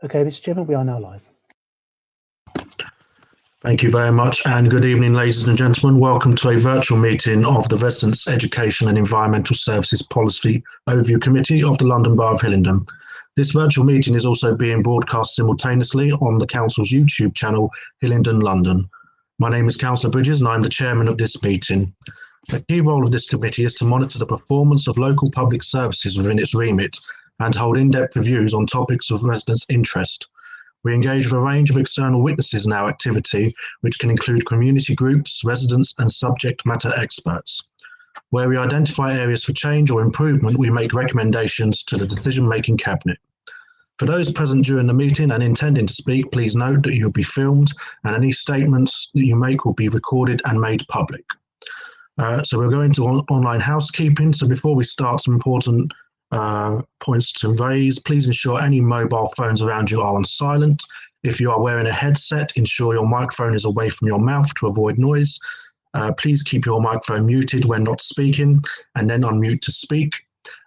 Okay, Mr. Chairman, we are now live. Thank you very much, and good evening, ladies and gentlemen. Welcome to a virtual meeting of the Residents' Education and Environmental Services Policy Overview Committee of the London Borough of Hillingdon. This virtual meeting is also being broadcast simultaneously on the Council's YouTube channel, Hillingdon London. My name is Councillor Bridges and I'm the chairman of this meeting. The key role of this committee is to monitor the performance of local public services within its remit and hold in-depth reviews on topics of residents' interest. We engage with a range of external witnesses in our activity, which can include community groups, residents, and subject matter experts. Where we identify areas for change or improvement, we make recommendations to the decision-making cabinet. For those present during the meeting and intending to speak, please note that you'll be filmed and any statements that you make will be recorded and made public. So we're going to online housekeeping. So before we start, some important points to raise. Please ensure any mobile phones around you are on silent. If you are wearing a headset, ensure your microphone is away from your mouth to avoid noise. Please keep your microphone muted when not speaking and then unmute to speak.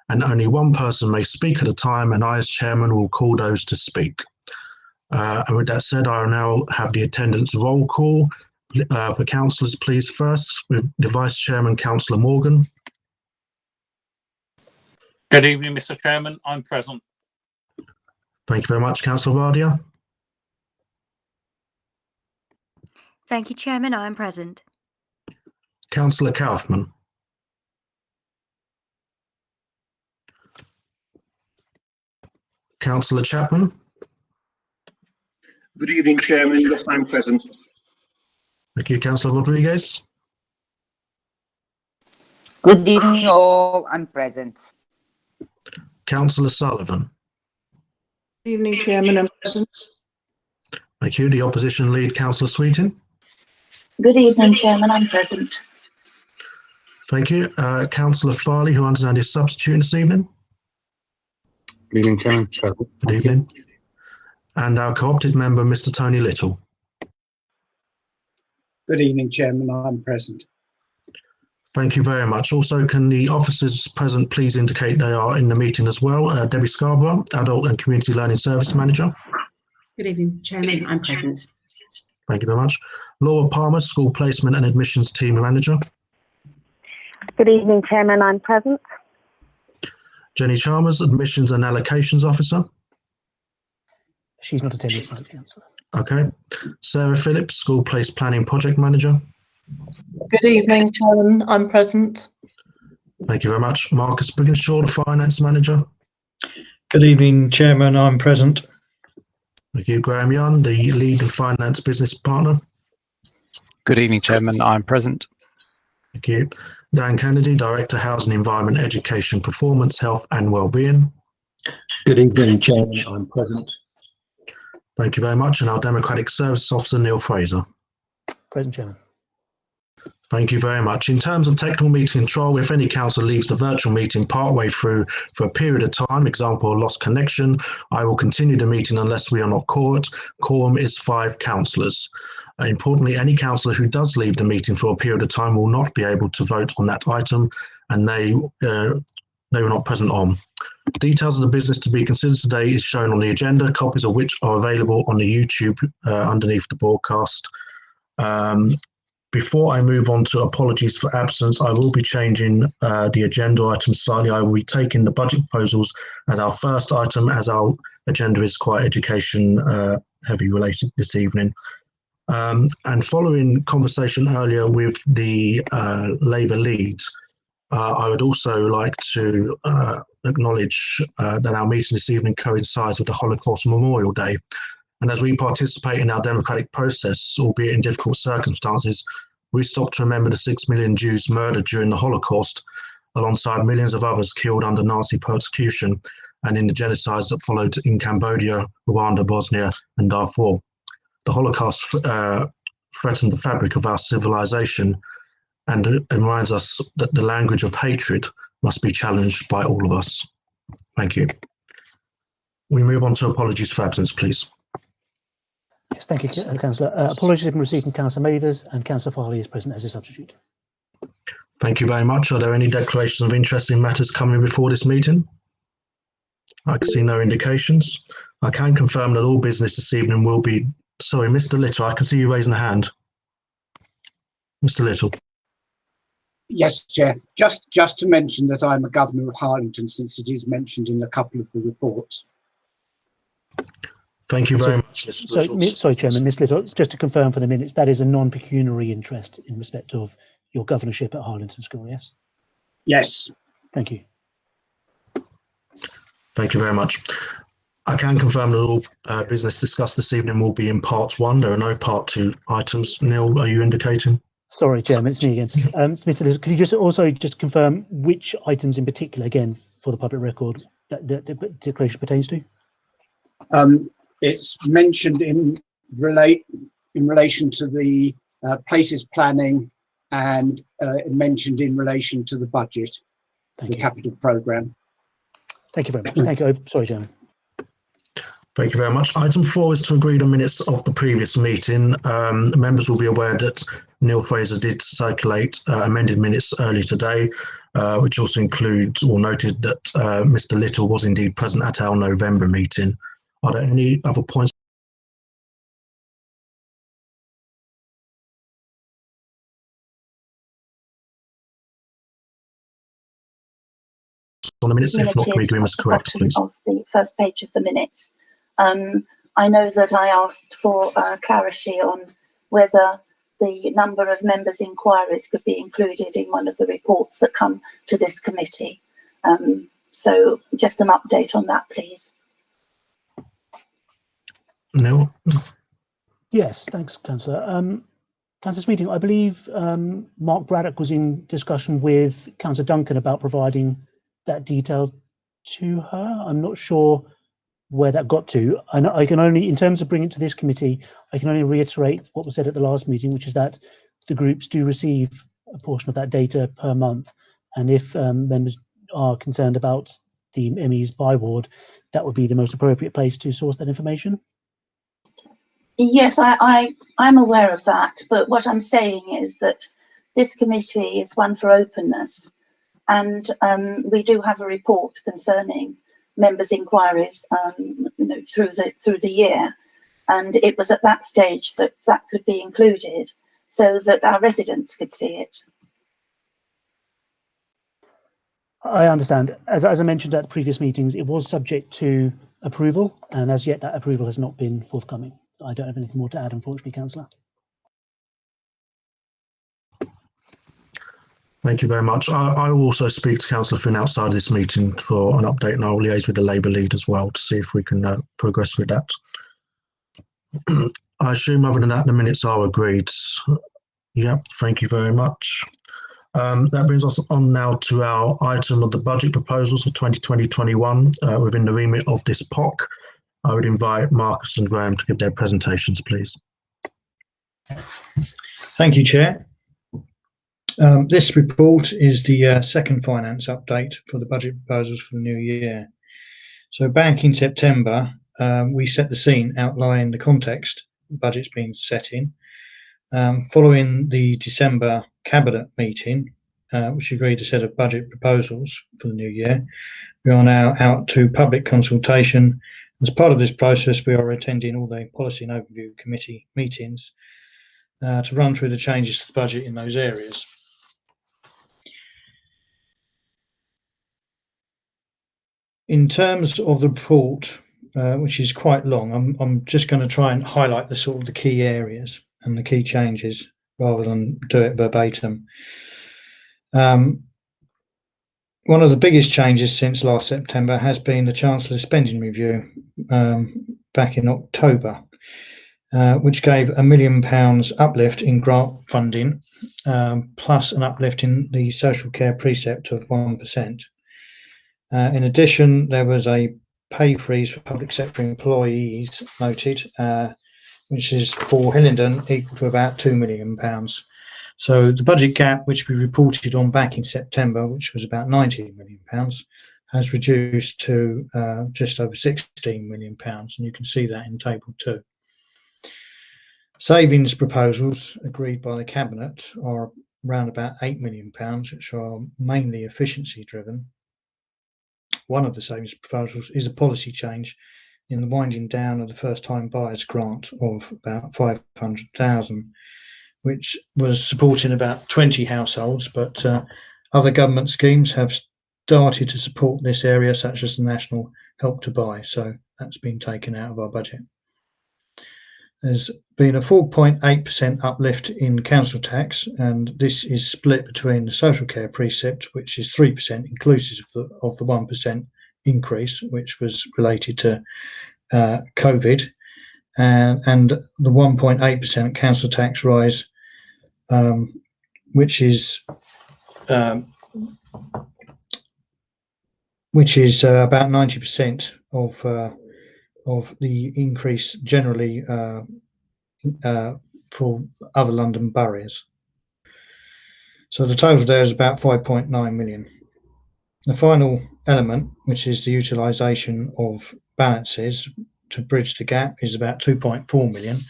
And only one person may speak at a time, and I as chairman will call those to speak. And with that said, I will now have the attendance roll call. For councillors, please, first with the Vice Chairman, Councillor Morgan. Good evening, Mr. Chairman. I'm present. Thank you very much, Councillor Vardia. Thank you, Chairman. I'm present. Councillor Kaufman. Councillor Chapman. Good evening, Chairman. Yes, I'm present. Thank you, Councillor Rodriguez. Good evening, all. I'm present. Councillor Sullivan. Good evening, Chairman. I'm present. Thank you. The opposition lead, Councillor Sweeting. Good evening, Chairman. I'm present. Thank you. Councillor Farley, who I understand is substituting this evening. Good evening, Chairman. Present. Good evening. And our co-opted member, Mr. Tony Little. Good evening, Chairman. I'm present. Thank you very much. Also, can the officers present please indicate they are in the meeting as well? Debbie Scarborough, Adult and Community Learning Service Manager. Good evening, Chairman. I'm present. Thank you very much. Laura Palmer, School Placement and Admissions Team Manager. Good evening, Chairman. I'm present. Jenny Chalmers, Admissions and Allocations Officer. She's not attending tonight, Councillor. Okay. Sarah Phillips, School Place Planning Project Manager. Good evening, Chairman. I'm present. Thank you very much. Marcus Brigginshaw, the Finance Manager. Good evening, Chairman. I'm present. Thank you. Graham Young, the Lead and Finance Business Partner. Good evening, Chairman. I'm present. Thank you. Dan Kennedy, Director, Housing, Environment, Education, Performance, Health and Wellbeing. Good evening, Chairman. I'm present. Thank you very much. And our Democratic Services Officer, Neil Fraser. Present, Chairman. Thank you very much. In terms of technical meeting control, if any councillor leaves the virtual meeting partway through for a period of time, example, a lost connection, I will continue the meeting unless we are not caught. Quorum is 5 councillors. Importantly, any councillor who does leave the meeting for a period of time will not be able to vote on that item, and they were not present on. Details of the business to be considered today is shown on the agenda, copies of which are available on the YouTube underneath the broadcast. Before I move on to apologies for absence, I will be changing the agenda items slightly. I will be taking the budget proposals as our first item, as our agenda is quite education heavy related this evening. And following conversation earlier with the Labour lead, I would also like to acknowledge that our meeting this evening coincides with the Holocaust Memorial Day. And as we participate in our democratic process, albeit in difficult circumstances, we stop to remember the 6 million Jews murdered during the Holocaust, alongside millions of others killed under Nazi persecution and in the genocides that followed in Cambodia, Rwanda, Bosnia, and Darfur. The Holocaust threatened the fabric of our civilization and reminds us that the language of hatred must be challenged by all of us. Thank you. We move on to apologies for absence, please. Yes, thank you, Councillor. Apologies have been received from Councillor Mathers, and Councillor Farley is present as a substitute. Thank you very much. Are there any declarations of interest in matters coming before this meeting? I can see no indications. I can confirm that all business this evening will be... Sorry, Mr. Little, I can see you raising a hand. Mr. Little. Yes, Chair. Just to mention that I'm a governor of Hillingdon, since it is mentioned in a couple of the reports. Thank you very much, Mr. Little. Sorry, Chairman, Ms. Little, just to confirm for the minutes, that is a non-pecuniary interest in respect of your governorship at Hillingdon School, yes? Yes. Thank you. Thank you very much. I can confirm that all business discussed this evening will be in part 1. There are no part 2 items. Neil, are you indicating? Sorry, Chairman, it's me again. Mr. Little, could you just also confirm which items in particular, again, for the public record, that the declaration pertains to? It's mentioned in relation to the places planning, and mentioned in relation to the budget, the capital programme. Thank you very much. Thank you. Sorry, Chairman. Thank you very much. Item 4 is to agree the minutes of the previous meeting. Members will be aware that Neil Fraser did circulate amended minutes early today, which also includes or noted that Mr. Little was indeed present at our November meeting. Are there any other points on the minutes? If not, can we do them as correct, please? Of the first page of the minutes. I know that I asked for clarity on whether the number of members' inquiries could be included in one of the reports that come to this committee. So just an update on that, please. No. Yes, thanks, Councillor. Councillor's meeting, I believe Mark Braddock was in discussion with Councillor Duncan about providing that detail to her. I'm not sure where that got to. And I can only, in terms of bringing it to this committee, I can only reiterate what was said at the last meeting, which is that the groups do receive a portion of that data per month. And if members are concerned about the ME's by ward, that would be the most appropriate place to source that information. Yes, I'm aware of that. But what I'm saying is that this committee is one for openness. And we do have a report concerning members' inquiries, through the year, and it was at that stage that could be included, so that our residents could see it. I understand. As I mentioned at previous meetings, it was subject to approval, and as yet that approval has not been forthcoming. I don't have anything more to add, unfortunately, Councillor. Thank you very much. I will also speak to Councillor Finn outside of this meeting for an update, and I'll liaise with the Labour lead as well to see if we can progress with that. I assume other than that, the minutes are agreed. Yep, thank you very much. That brings us on now to our item of the budget proposals for 2020-21 within the remit of this POC. I would invite Marcus and Graham to give their presentations, please. Thank you, Chair. This report is the second finance update for the budget proposals for the new year. So back in September, we set the scene outlining the context the budget's been set in. Following the December Cabinet meeting, which agreed a set of budget proposals for the new year, we are now out to public consultation. As part of this process, we are attending all the Policy and Overview Committee meetings to run through the changes to the budget in those areas. In terms of the report, which is quite long, I'm just going to try and highlight the key areas and the key changes rather than do it verbatim. One of the biggest changes since last September has been the Chancellor's spending review back in October, which gave £1 million uplift in grant funding, plus an uplift in the social care precept of 1%. In addition, there was a pay freeze for public sector employees noted, which is for Hillingdon equal to about £2 million. So the budget gap, which we reported on back in September, which was about £19 million, has reduced to just over £16 million, and you can see that in Table 2. Savings proposals agreed by the Cabinet are around about £8 million, which are mainly efficiency driven. one of the savings proposals is a policy change in the winding down of the first-time buyers grant of about 500,000, which was supporting about 20 households, but other government schemes have started to support this area, such as the National Help to Buy, so that's been taken out of our budget. There's been a 4.8% uplift in council tax, and this is split between the social care precept, which is 3% inclusive of the 1% increase, which was related to COVID, and the 1.8% council tax rise, which is about 90% of the increase generally for other London boroughs. So the total there is about 5.9 million. The final element, which is the utilisation of balances to bridge the gap, is about 2.4 million.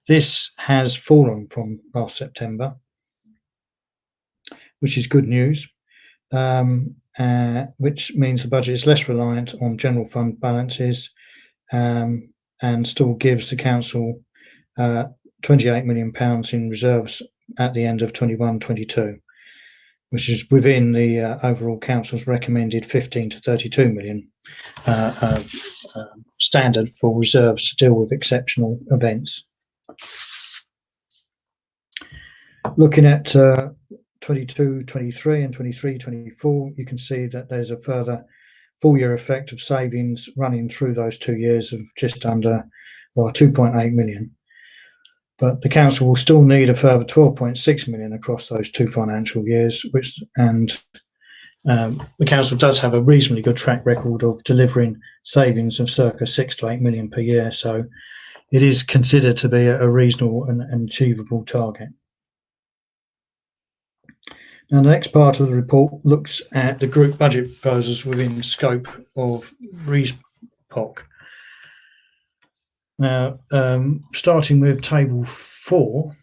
This has fallen from last September, which is good news, which means the budget is less reliant on general fund balances, and still gives the council £28 million in reserves at the end of 21-22, which is within the overall council's recommended 15 to 32 million standard for reserves to deal with exceptional events. Looking at 22-23 and 23-24, you can see that there's a further full-year effect of savings running through those 2 years of just under 2.8 million. But the council will still need a further 12.6 million across those 2 financial years, the council does have a reasonably good track record of delivering savings of circa 6 to 8 million per year, so it is considered to be a reasonable and achievable target. Now, the next part of the report looks at the group budget proposals within scope of RESPOC. Now, starting with table 4,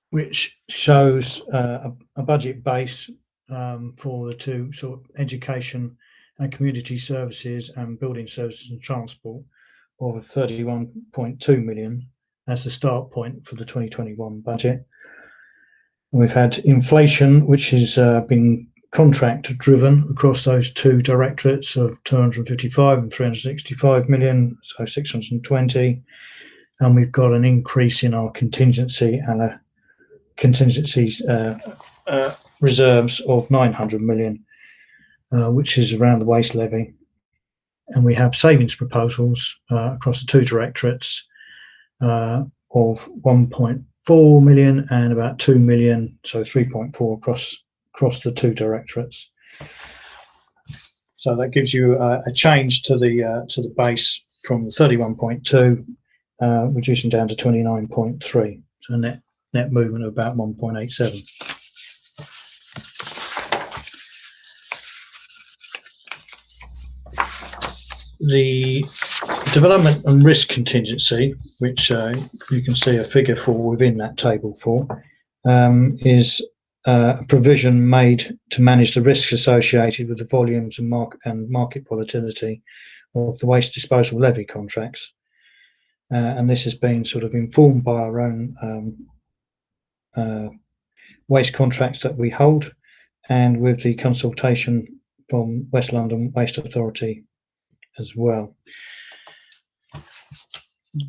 which shows a budget base for the 2 sort of education and community services and building services and transport of 31.2 million as the start point for the 2021 budget. And we've had inflation, which has been contract driven across those 2 directorates of 255 and 365 million, so 620, and we've got an increase in our contingencies reserves of 900 million, which is around the waste levy, and we have savings proposals across the 2 directorates of 1.4 million and about 2 million, so 3.4 across the 2 directorates. So that gives you a change to the base from 31.2, reducing down to 29.3, so net movement of about 1.87. The development and risk contingency, which you can see a figure for within that table for, is a provision made to manage the risks associated with the volumes and market volatility of the waste disposal levy contracts. And this has been sort of informed by our own waste contracts that we hold, and with the consultation from West London Waste Authority as well.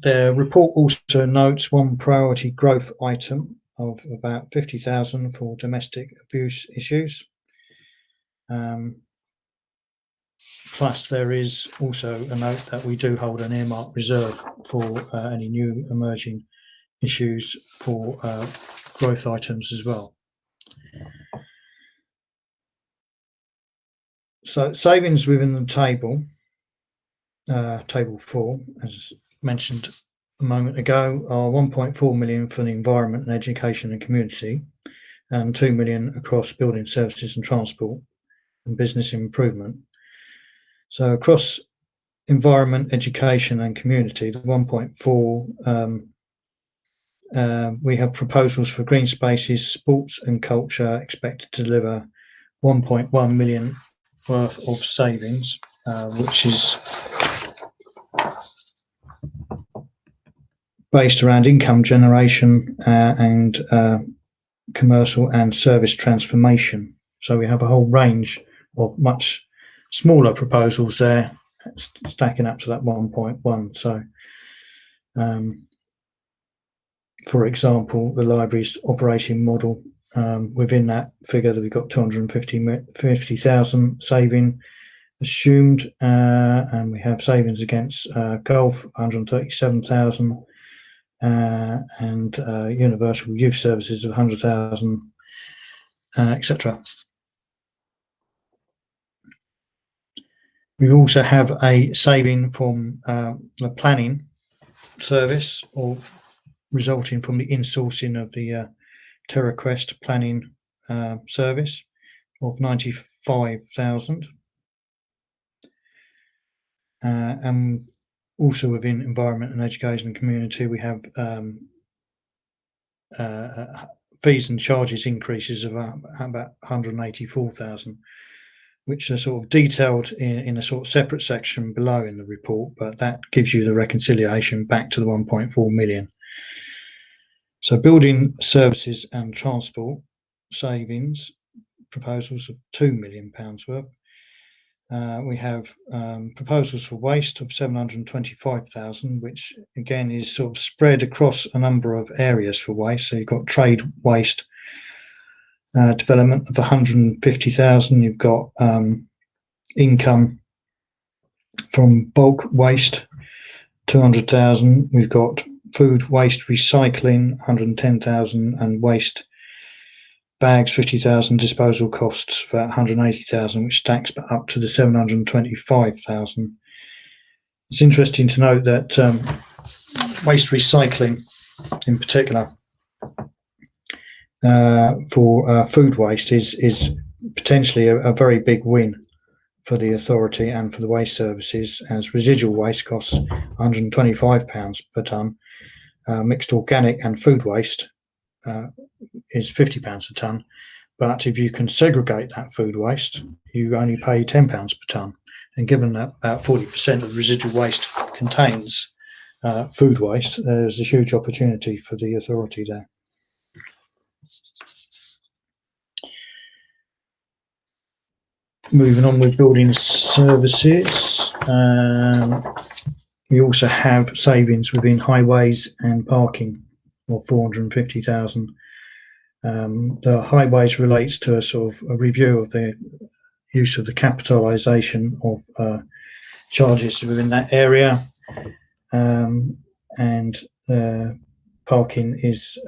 The report also notes one priority growth item of about 50,000 for domestic abuse issues. Plus there is also a note that we do hold an earmarked reserve for any new emerging issues for growth items as well. So savings within the table, table 4, as mentioned a moment ago, are 1.4 million for the environment and education and community, and 2 million across building services and transport and business improvement. So across environment, education and community, the 1.4 We have proposals for green spaces, sports and culture expected to deliver 1.1 million worth of savings, which is based around income generation and commercial and service transformation. So we have a whole range of much smaller proposals there, stacking up to that 1.1. So, for example, the library's operating model, within that figure that we've got 250,000 saving assumed, and we have savings against golf, 137,000, and universal youth services of 100,000, etc. We also have a saving from the planning service, or resulting from the insourcing of the TerraQuest planning service of 95,000. And also within environment and education and community, we have fees and charges increases of about 184,000, which are sort of detailed in a sort of separate section below in the report, but that gives you the reconciliation back to the 1.4 million. So building services and transport savings proposals of £2 million worth. We have proposals for waste of 725,000, which again is sort of spread across a number of areas for waste. So you've got trade waste development of 150,000. You've got income from bulk waste, 200,000. We've got food waste recycling, 110,000, and waste bags, 50,000, disposal costs about 180,000, which stacks up to the 725,000. It's interesting to note that waste recycling in particular for food waste is potentially a very big win for the authority and for the waste services, as residual waste costs £125 per tonne. Mixed organic and food waste is £50 a tonne, but if you can segregate that food waste, you only pay £10 per tonne. And given that about 40% of the residual waste contains food waste, there's a huge opportunity for the authority there. Moving on with building services, we also have savings within highways and parking of 450,000. The highways relates to a sort of a review of the use of the capitalisation of charges within that area, and parking is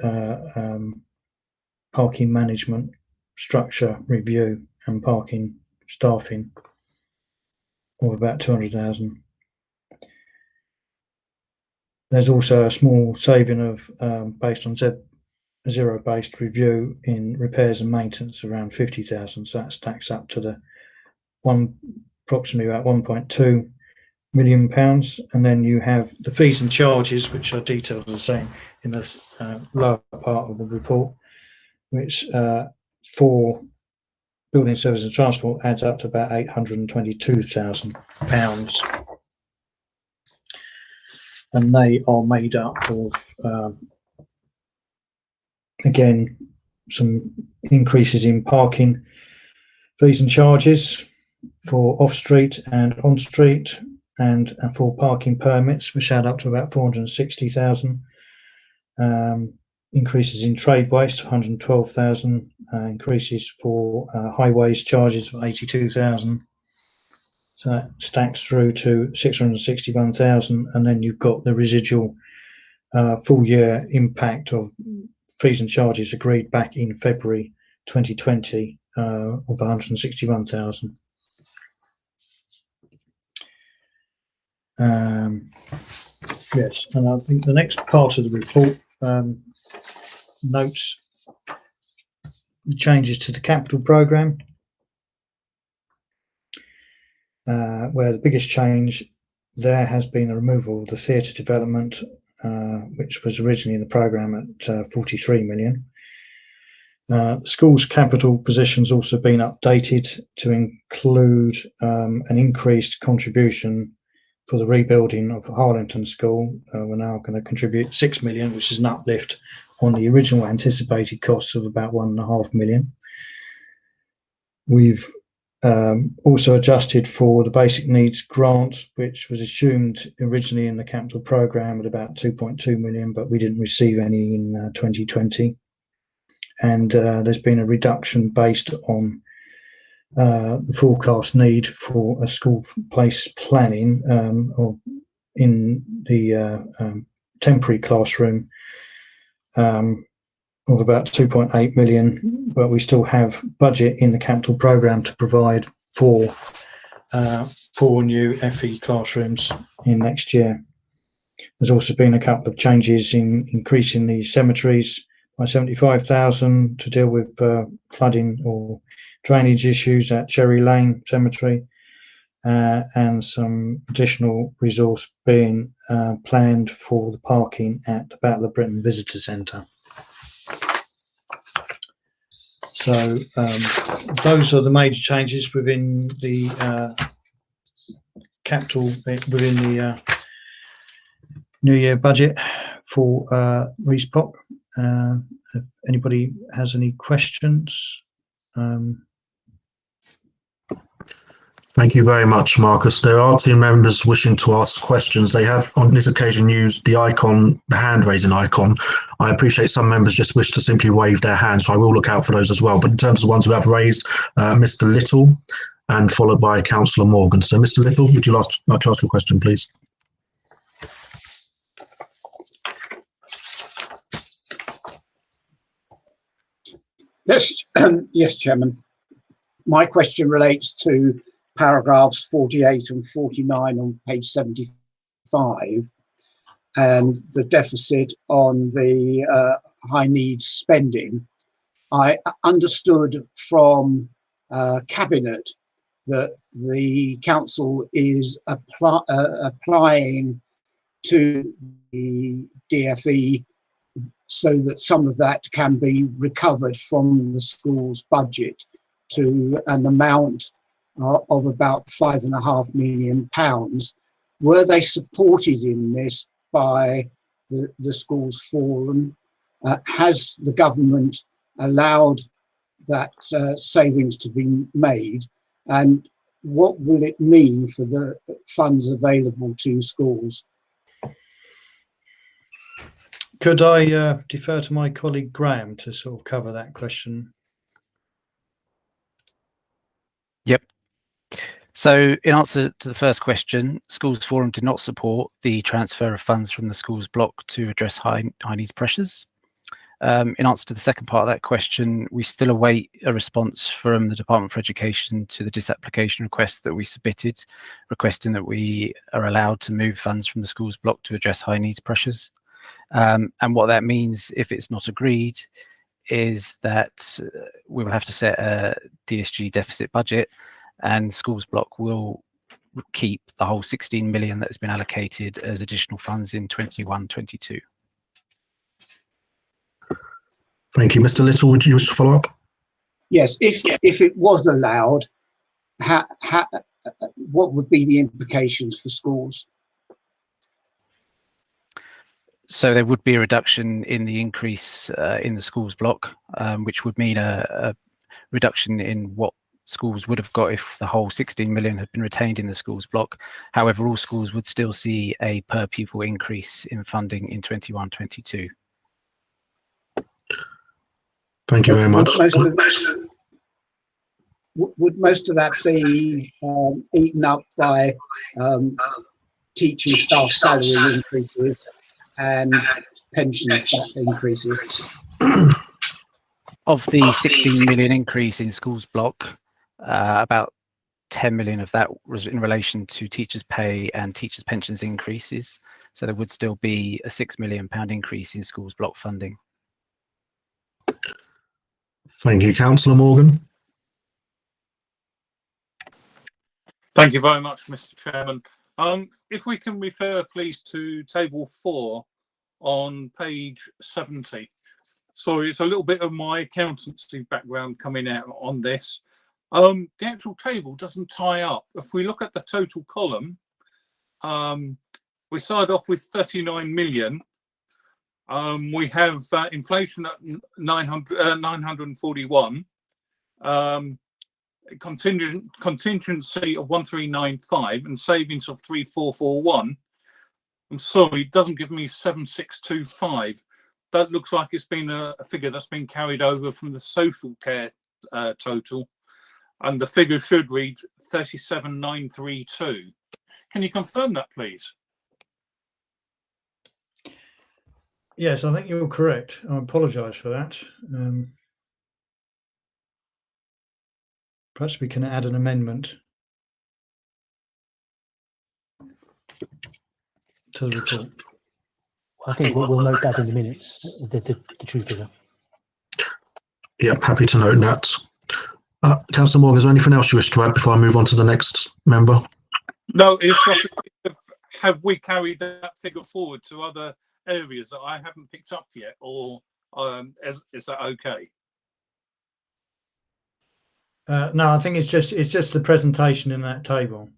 parking management structure review and parking staffing of about 200,000. There's also a small saving of based on zero-based review in repairs and maintenance around 50,000. So that stacks up to the approximately about £1.2 million. And then you have the fees and charges, which are detailed the same in the lower part of the report, which for building services and transport adds up to about £822,000. And they are made up of, again, some increases in parking fees and charges for off-street and on-street, and for parking permits, which add up to about 460,000. Increases in trade waste, 112,000. Increases for highways charges of 82,000. So that stacks through to 661,000, and then you've got the residual full year impact of fees and charges agreed back in February 2020 of 161,000. Yes, and I think the next part of the report notes the changes to the capital programme, where the biggest change there has been the removal of the theatre development which was originally in the programme at 43 million. The school's capital position's also been updated to include an increased contribution for the rebuilding of Harlington School. We're now going to contribute 6 million, which is an uplift on the original anticipated costs of about 1.5 million. We've also adjusted for the basic needs grant, which was assumed originally in the capital programme at about 2.2 million, but we didn't receive any in 2020. And there's been a reduction based on the forecast need for a school place planning in the temporary classroom of about 2.8 million, but we still have budget in the capital programme to provide for 4 new FE classrooms in next year. There's also been a couple of changes in increasing the cemeteries by 75,000 to deal with flooding or drainage issues at Cherry Lane Cemetery, and some additional resource being planned for the parking at the Battle of Britain Visitor Centre. So those are the major changes within the capital, within the New Year budget for RESPOC. If anybody has any questions. Thank you very much, Marcus. There are 2 members wishing to ask questions. They have, on this occasion, used the icon, the hand-raising icon. I appreciate some members just wish to simply wave their hand, so I will look out for those as well. But in terms of the ones who have raised, Mr. Little, and followed by Councillor Morgan. So, Mr. Little, would you like to ask a question, please? Yes, yes, Chairman. My question relates to paragraphs 48 and 49 on page 75, and the deficit on the high needs spending. I understood from Cabinet that the council is applying to the DFE so that some of that can be recovered from the school's budget to an amount of about £5.5 million. Were they supported in this by the schools forum? Has the government allowed that savings to be made? And what will it mean for the funds available to schools? Could I defer to my colleague Graham to sort of cover that question? Yep. So in answer to the first question, Schools Forum did not support the transfer of funds from the schools block to address high needs pressures. In answer to the second part of that question, we still await a response from the Department for Education to the disapplication request that we submitted, requesting that we are allowed to move funds from the schools block to address high needs pressures. And what that means, if it's not agreed, is that we will have to set a DSG deficit budget, and schools block will keep the whole 16 million that has been allocated as additional funds in 21-22. Thank you. Mr. Little, would you wish to follow up? Yes, if it was allowed, what would be the implications for schools? So there would be a reduction in the increase in the schools block, which would mean a reduction in what schools would have got if the whole 16 million had been retained in the schools block. However, all schools would still see a per pupil increase in funding in 21-22. Thank you very much. Would most of that be eaten up by teaching staff salary increases and pension increases? Of the 16 million increase in schools block, about 10 million of that was in relation to teachers' pay and teachers' pensions increases. So there would still be a £6 million increase in schools block funding. Thank you. Councillor Morgan. Thank you very much, Mr. Chairman. If we can refer, please, to Table 4 on page 70. Sorry, it's a little bit of my accountancy background coming out on this. The actual table doesn't tie up. If we look at the total column, we started off with 39 million. We have inflation at 941, contingency of 1395, and savings of 3441. I'm sorry, it doesn't give me 7625. That looks like it's been a figure that's been carried over from the social care total, and the figure should read 37932. Can you confirm that, please? Yes, I think you're correct. I apologise for that. Perhaps we can add an amendment to the report. I think we'll note that in the minutes, the true figure. Yep, happy to note that. Councillor Morgan, is there anything else you wish to add before I move on to the next member? No, it's just have we carried that figure forward to other areas that I haven't picked up yet, or is that okay? No, I think it's just the presentation in that table.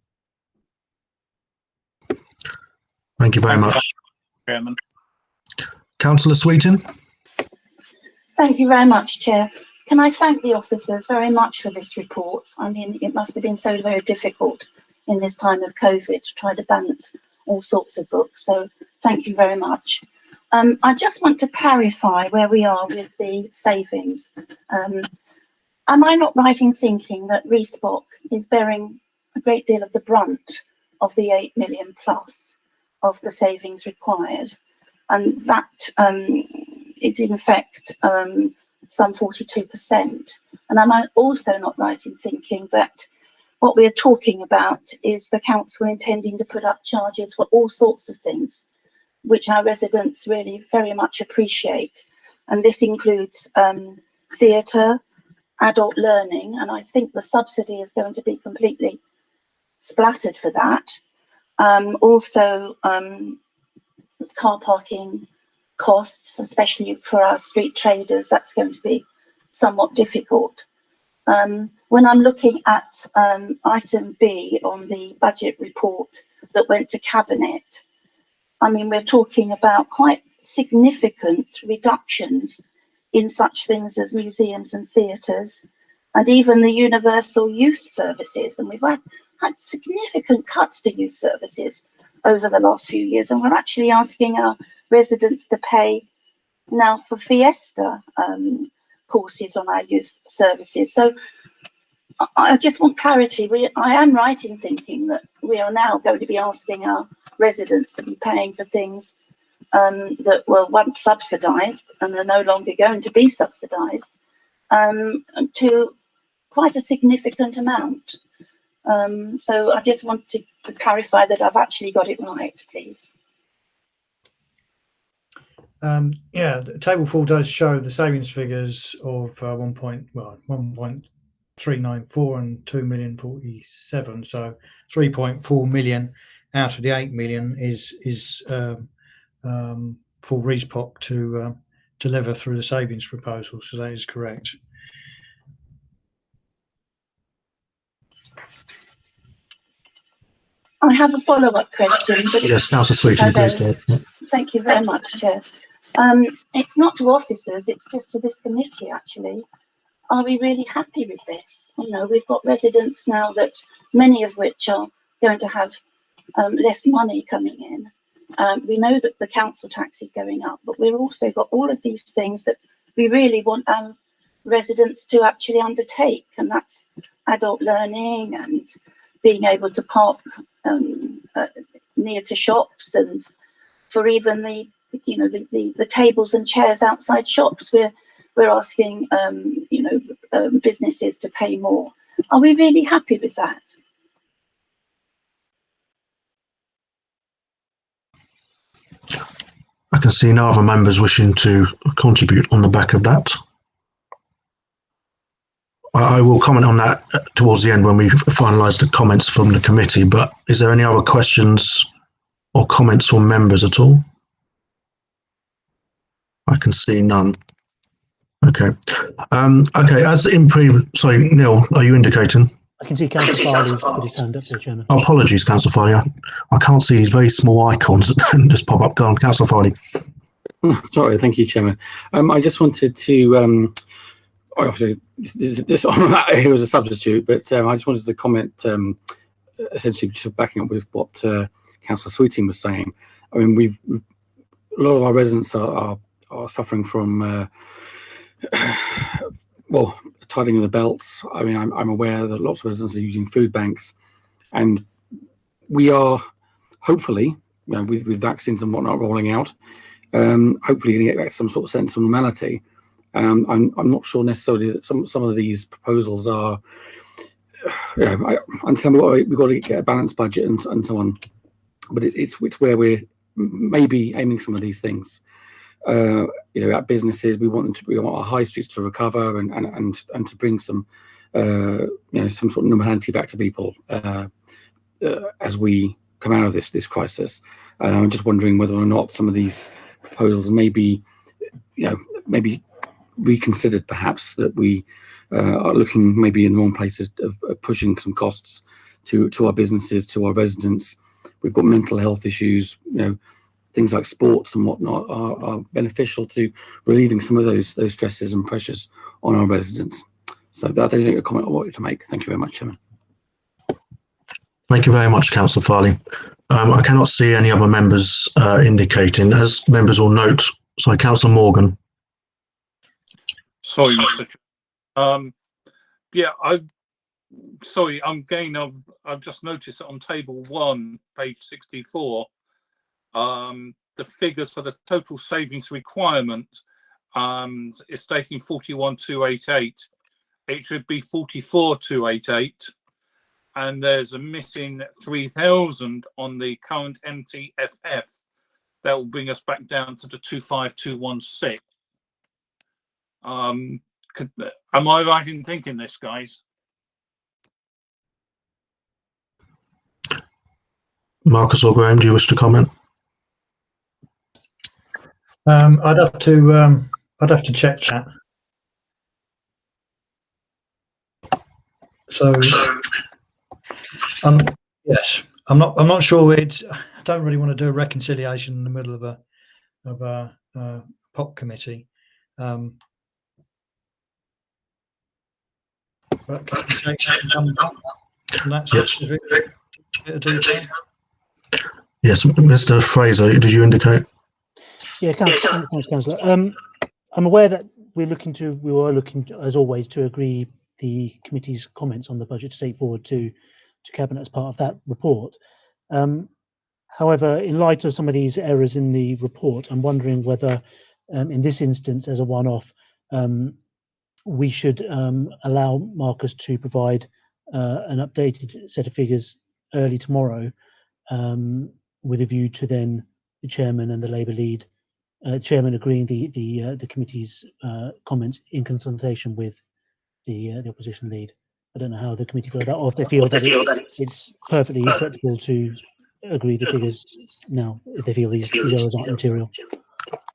Thank you very much, Chairman. Councillor Sweeting. Thank you very much, Chair. Can I thank the officers very much for this report? I mean, it must have been so very difficult in this time of COVID to try to balance all sorts of books. So thank you very much. I just want to clarify where we are with the savings. Am I not right in thinking that Respoc is bearing a great deal of the brunt of the 8 million plus of the savings required? And that is in effect some 42%. And am I also not right in thinking that what we're talking about is the council intending to put up charges for all sorts of things, which our residents really very much appreciate? And this includes theatre, adult learning, and I think the subsidy is going to be completely splattered for that. Also, car parking costs, especially for our street traders, that's going to be somewhat difficult. When I'm looking at item B on the budget report that went to Cabinet, I mean, we're talking about quite significant reductions in such things as museums and theatres, and even the universal youth services. And we've had significant cuts to youth services over the last few years, and we're actually asking our residents to pay now for Fiesta courses on our youth services. So I just want clarity. I am right in thinking that we are now going to be asking our residents to be paying for things that were once subsidised and are no longer going to be subsidised to quite a significant amount. So I just want to clarify that I've actually got it right, please. Yeah, table 4 does show the savings figures of 1.394 and 2,047,000. So 3.4 million out of the 8 million is for Respoc to deliver through the savings proposal. So that is correct. I have a follow-up question. But yes, Councillor Sweeting, please go ahead. Thank you very much, Chair. It's not to officers, it's just to this committee, actually. Are we really happy with this? You know, we've got residents now that many of which are going to have less money coming in. We know that the council tax is going up, but we've also got all of these things that we really want our residents to actually undertake, and that's adult learning and being able to park near to shops, and for even the tables and chairs outside shops, we're asking businesses to pay more. Are we really happy with that? I can see no other members wishing to contribute on the back of that. I will comment on that towards the end when we finalise the comments from the committee, but is there any other questions or comments from members at all? I can see none. Okay. Okay, as in sorry, Neil, are you indicating? I can see Councillor Farley's put his hand up there, Chairman. Oh, apologies, Councillor Farley. I can't see these very small icons that just pop up. Go on, Councillor Farley. Sorry, thank you, Chairman. I just wanted to, obviously, this here was a substitute, but I just wanted to comment, essentially, just backing up with what Councillor Sweeting was saying. I mean, a lot of our residents are suffering from, well, tightening of the belts. I mean, I'm aware that lots of residents are using food banks, and we are hopefully, with vaccines and whatnot rolling out, hopefully going to get back to some sort of sense of normality. I'm not sure necessarily that some of these proposals are. I understand we've got to get a balanced budget and so on, but it's where we're maybe aiming some of these things. At businesses, we want our high streets to recover and to bring some some sort of normality back to people as we come out of this crisis. And I'm just wondering whether or not some of these proposals may be reconsidered, perhaps, that we are looking maybe in the wrong places of pushing some costs to our businesses, to our residents. We've got mental health issues, things like sports and whatnot are beneficial to relieving some of those stresses and pressures on our residents. So that is a comment I wanted to make. Thank you very much, Chairman. Thank you very much, Councillor Farley. I cannot see any other members indicating. As members will note, sorry, Councillor Morgan. Sorry, Mr. Yeah, I've just noticed that on table 1, page 64, the figures for the total savings requirement is taking 41,288. It should be 44,288, and there's a missing 3,000 on the current MTFF. That will bring us back down to the 25,216. Am I right in thinking this, guys? Marcus or Graham, do you wish to comment? I'd have to check that. So, yes, I'm not sure. I don't really want to do a reconciliation in the middle of a POP committee. But can you take that and that specific bit of detail? Yes, Mr. Fraser, did you indicate? Yeah, thanks, Councillor. I'm aware that we were looking, as always, to agree the committee's comments on the budget to take forward to Cabinet as part of that report. However, in light of some of these errors in the report, I'm wondering whether, in this instance, as a one-off, we should allow Marcus to provide an updated set of figures early tomorrow, with a view to then the chairman and the Labour lead, chairman agreeing the committee's comments in consultation with the opposition lead. I don't know how the committee feel that, or if they feel that it's perfectly acceptable to agree the figures now, if they feel these errors aren't material.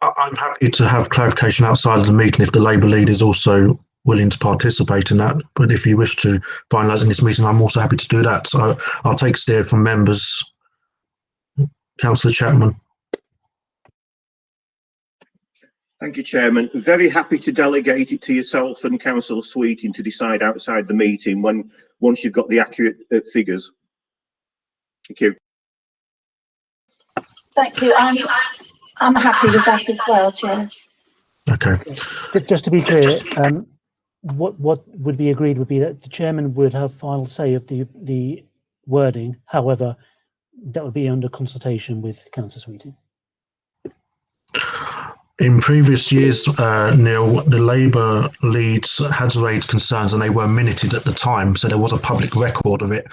I'm happy to have clarification outside of the meeting if the Labour lead is also willing to participate in that. But if you wish to finalise in this meeting, I'm also happy to do that. So I'll take steer from members. Councillor Chapman. Thank you, Chairman. Very happy to delegate it to yourself and Councillor Sweeting to decide outside the meeting once you've got the accurate figures. Thank you. Thank you. I'm happy with that as well, Chair. Okay. Just to be clear, what would be agreed would be that the chairman would have final say of the wording. However, that would be under consultation with Councillor Sweeting. In previous years, Neil, the Labour leads had raised concerns and they were minuted at the time, so there was a public record of it.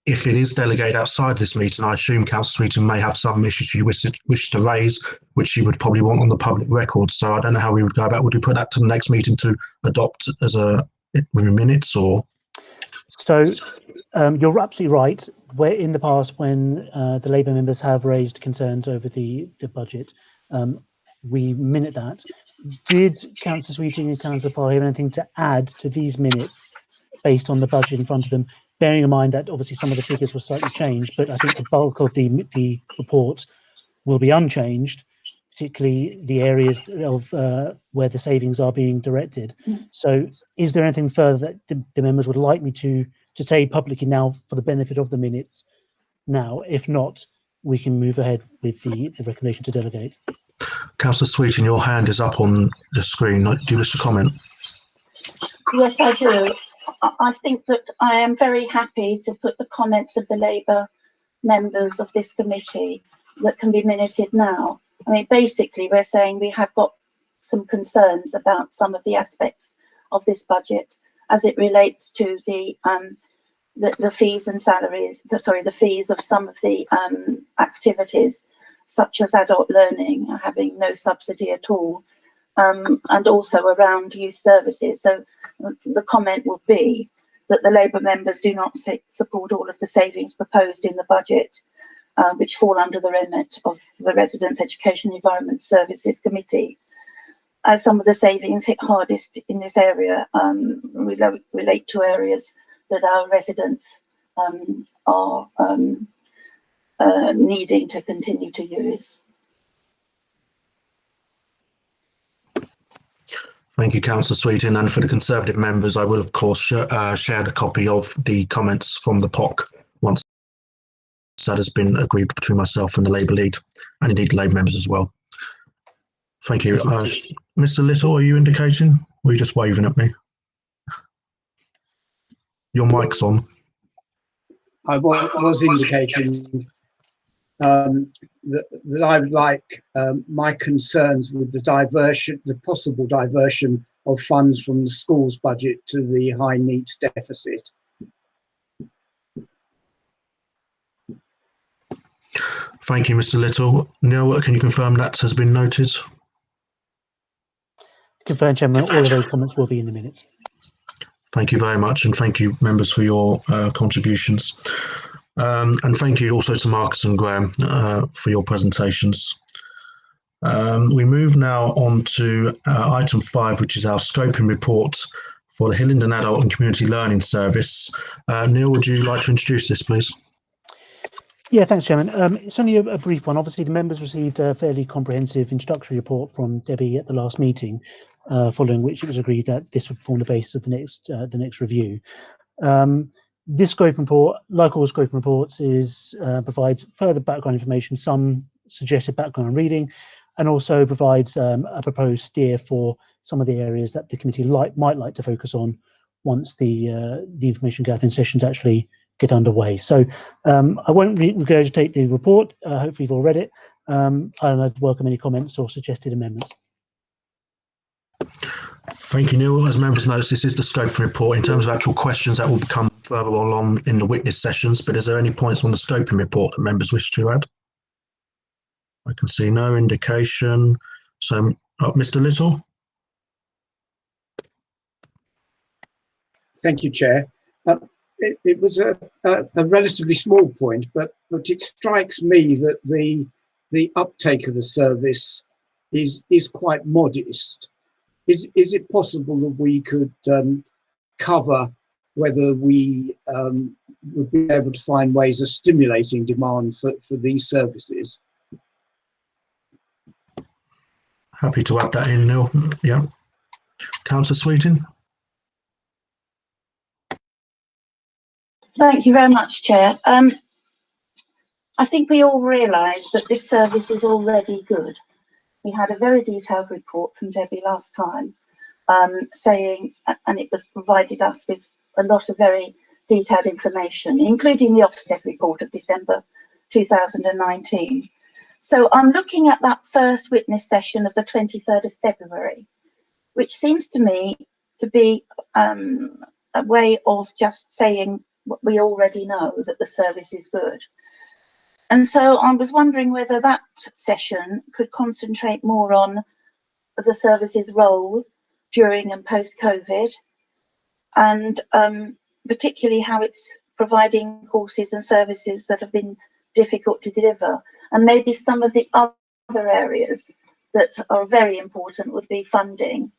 If it is delegated outside this meeting, I assume Councillor Sweeting may have some issues you wish to raise, which she would probably want on the public record. So I don't know how we would go about. Would we put that to the next meeting to adopt as within minutes, or? So you're absolutely right. Where in the past, when the Labour members have raised concerns over the budget, we minute that. Did Councillor Sweeting and Councillor Parr have anything to add to these minutes based on the budget in front of them? Bearing in mind that obviously some of the figures were slightly changed, but I think the bulk of the report will be unchanged, particularly the areas of where the savings are being directed. So is there anything further that the members would like me to say publicly now for the benefit of the minutes now? If not, we can move ahead with the recommendation to delegate. Councillor Sweeting, your hand is up on the screen. Do you wish to comment? Yes, I do. I think that I am very happy to put the comments of the Labour members of this committee that can be minuted now. I mean, basically, we're saying we have got some concerns about some of the aspects of this budget as it relates to the fees and salaries, the fees of some of the activities, such as adult learning, having no subsidy at all, and also around youth services. So the comment will be that the Labour members do not support all of the savings proposed in the budget, which fall under the remit of the Residents' Education and Environment Services Committee. As some of the savings hit hardest in this area relate to areas that our residents are needing to continue to use. Thank you, Councillor Sweeting. And for the Conservative members, I will, of course, share a copy of the comments from the POC once that has been agreed between myself and the Labour lead, and indeed Labour members as well. Thank you. Mr. Little, are you indicating, or are you just waving at me? Your mic's on. I was indicating that I would like my concerns with the possible diversion of funds from the schools budget to the high needs deficit. Thank you, Mr. Little. Neil, can you confirm that has been noted? Confirm, Chairman, all of those comments will be in the minutes. Thank you very much, and thank you, members, for your contributions. And thank you also to Marcus and Graham for your presentations. We move now on to item 5, which is our scoping report for the Hillingdon Adult and Community Learning Service. Neil, would you like to introduce this, please? Yeah, thanks, Chairman. It's only a brief one. Obviously, the members received a fairly comprehensive introductory report from Debbie at the last meeting, following which it was agreed that this would form the basis of the next review. This scoping report, like all scoping reports, provides further background information, some suggested background reading, and also provides a proposed steer for some of the areas that the committee might like to focus on once the information gathering sessions actually get underway. So I won't regurgitate the report. Hopefully you've all read it. And I'd welcome any comments or suggested amendments. Thank you, Neil. As members notice, this is the scoping report. In terms of actual questions, that will become further along in the witness sessions, but is there any points on the scoping report that members wish to add? I can see no indication. So, Mr. Little. Thank you, Chair. It was a relatively small point, but it strikes me that the uptake of the service is quite modest. Is it possible that we could cover whether we would be able to find ways of stimulating demand for these services? Happy to add that in, Neil. Yeah. Councillor Sweeting. Thank you very much, Chair. I think we all realise that this service is already good. We had a very detailed report from Debbie last time saying, and it was provided us with a lot of very detailed information, including the Ofsted report of December 2019. So I'm looking at that first witness session of the 23rd of February, which seems to me to be a way of just saying what we already know, that the service is good. And so I was wondering whether that session could concentrate more on the service's role during and post-COVID, and particularly how it's providing courses and services that have been difficult to deliver, and maybe some of the other areas that are very important would be funding.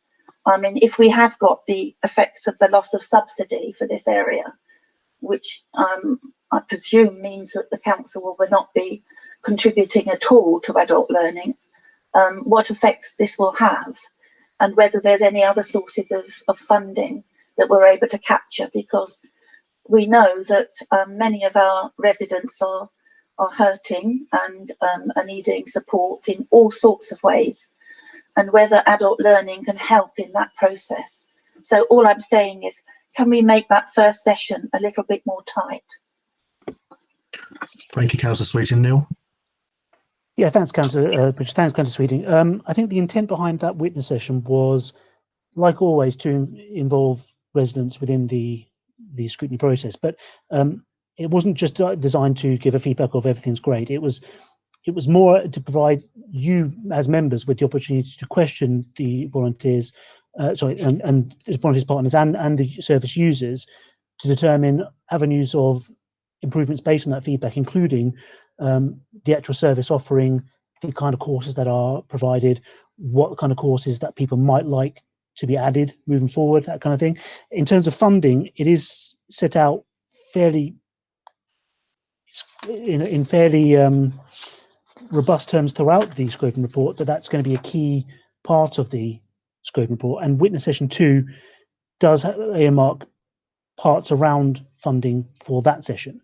I mean, if we have got the effects of the loss of subsidy for this area, which I presume means that the council will not be contributing at all to adult learning, what effects this will have, and whether there's any other sources of funding that we're able to capture, because we know that many of our residents are hurting and are needing support in all sorts of ways, and whether adult learning can help in that process. So all I'm saying is, can we make that first session a little bit more tight? Thank you, Councillor Sweeting. Neil? Yeah, thanks, Councillor Bridges. Thanks, Councillor Sweeting. I think the intent behind that witness session was, like always, to involve residents within the scrutiny process, but it wasn't just designed to give a feedback of everything's great. It was more to provide you as members with the opportunity to question the volunteers, and the volunteers partners and the service users, to determine avenues of improvements based on that feedback, including the actual service offering, the kind of courses that are provided, what kind of courses that people might like to be added moving forward, that kind of thing. In terms of funding, it is set out fairly in fairly robust terms throughout the scoping report, that's going to be a key part of the scoping report. And witness session 2 does earmark parts around funding for that session.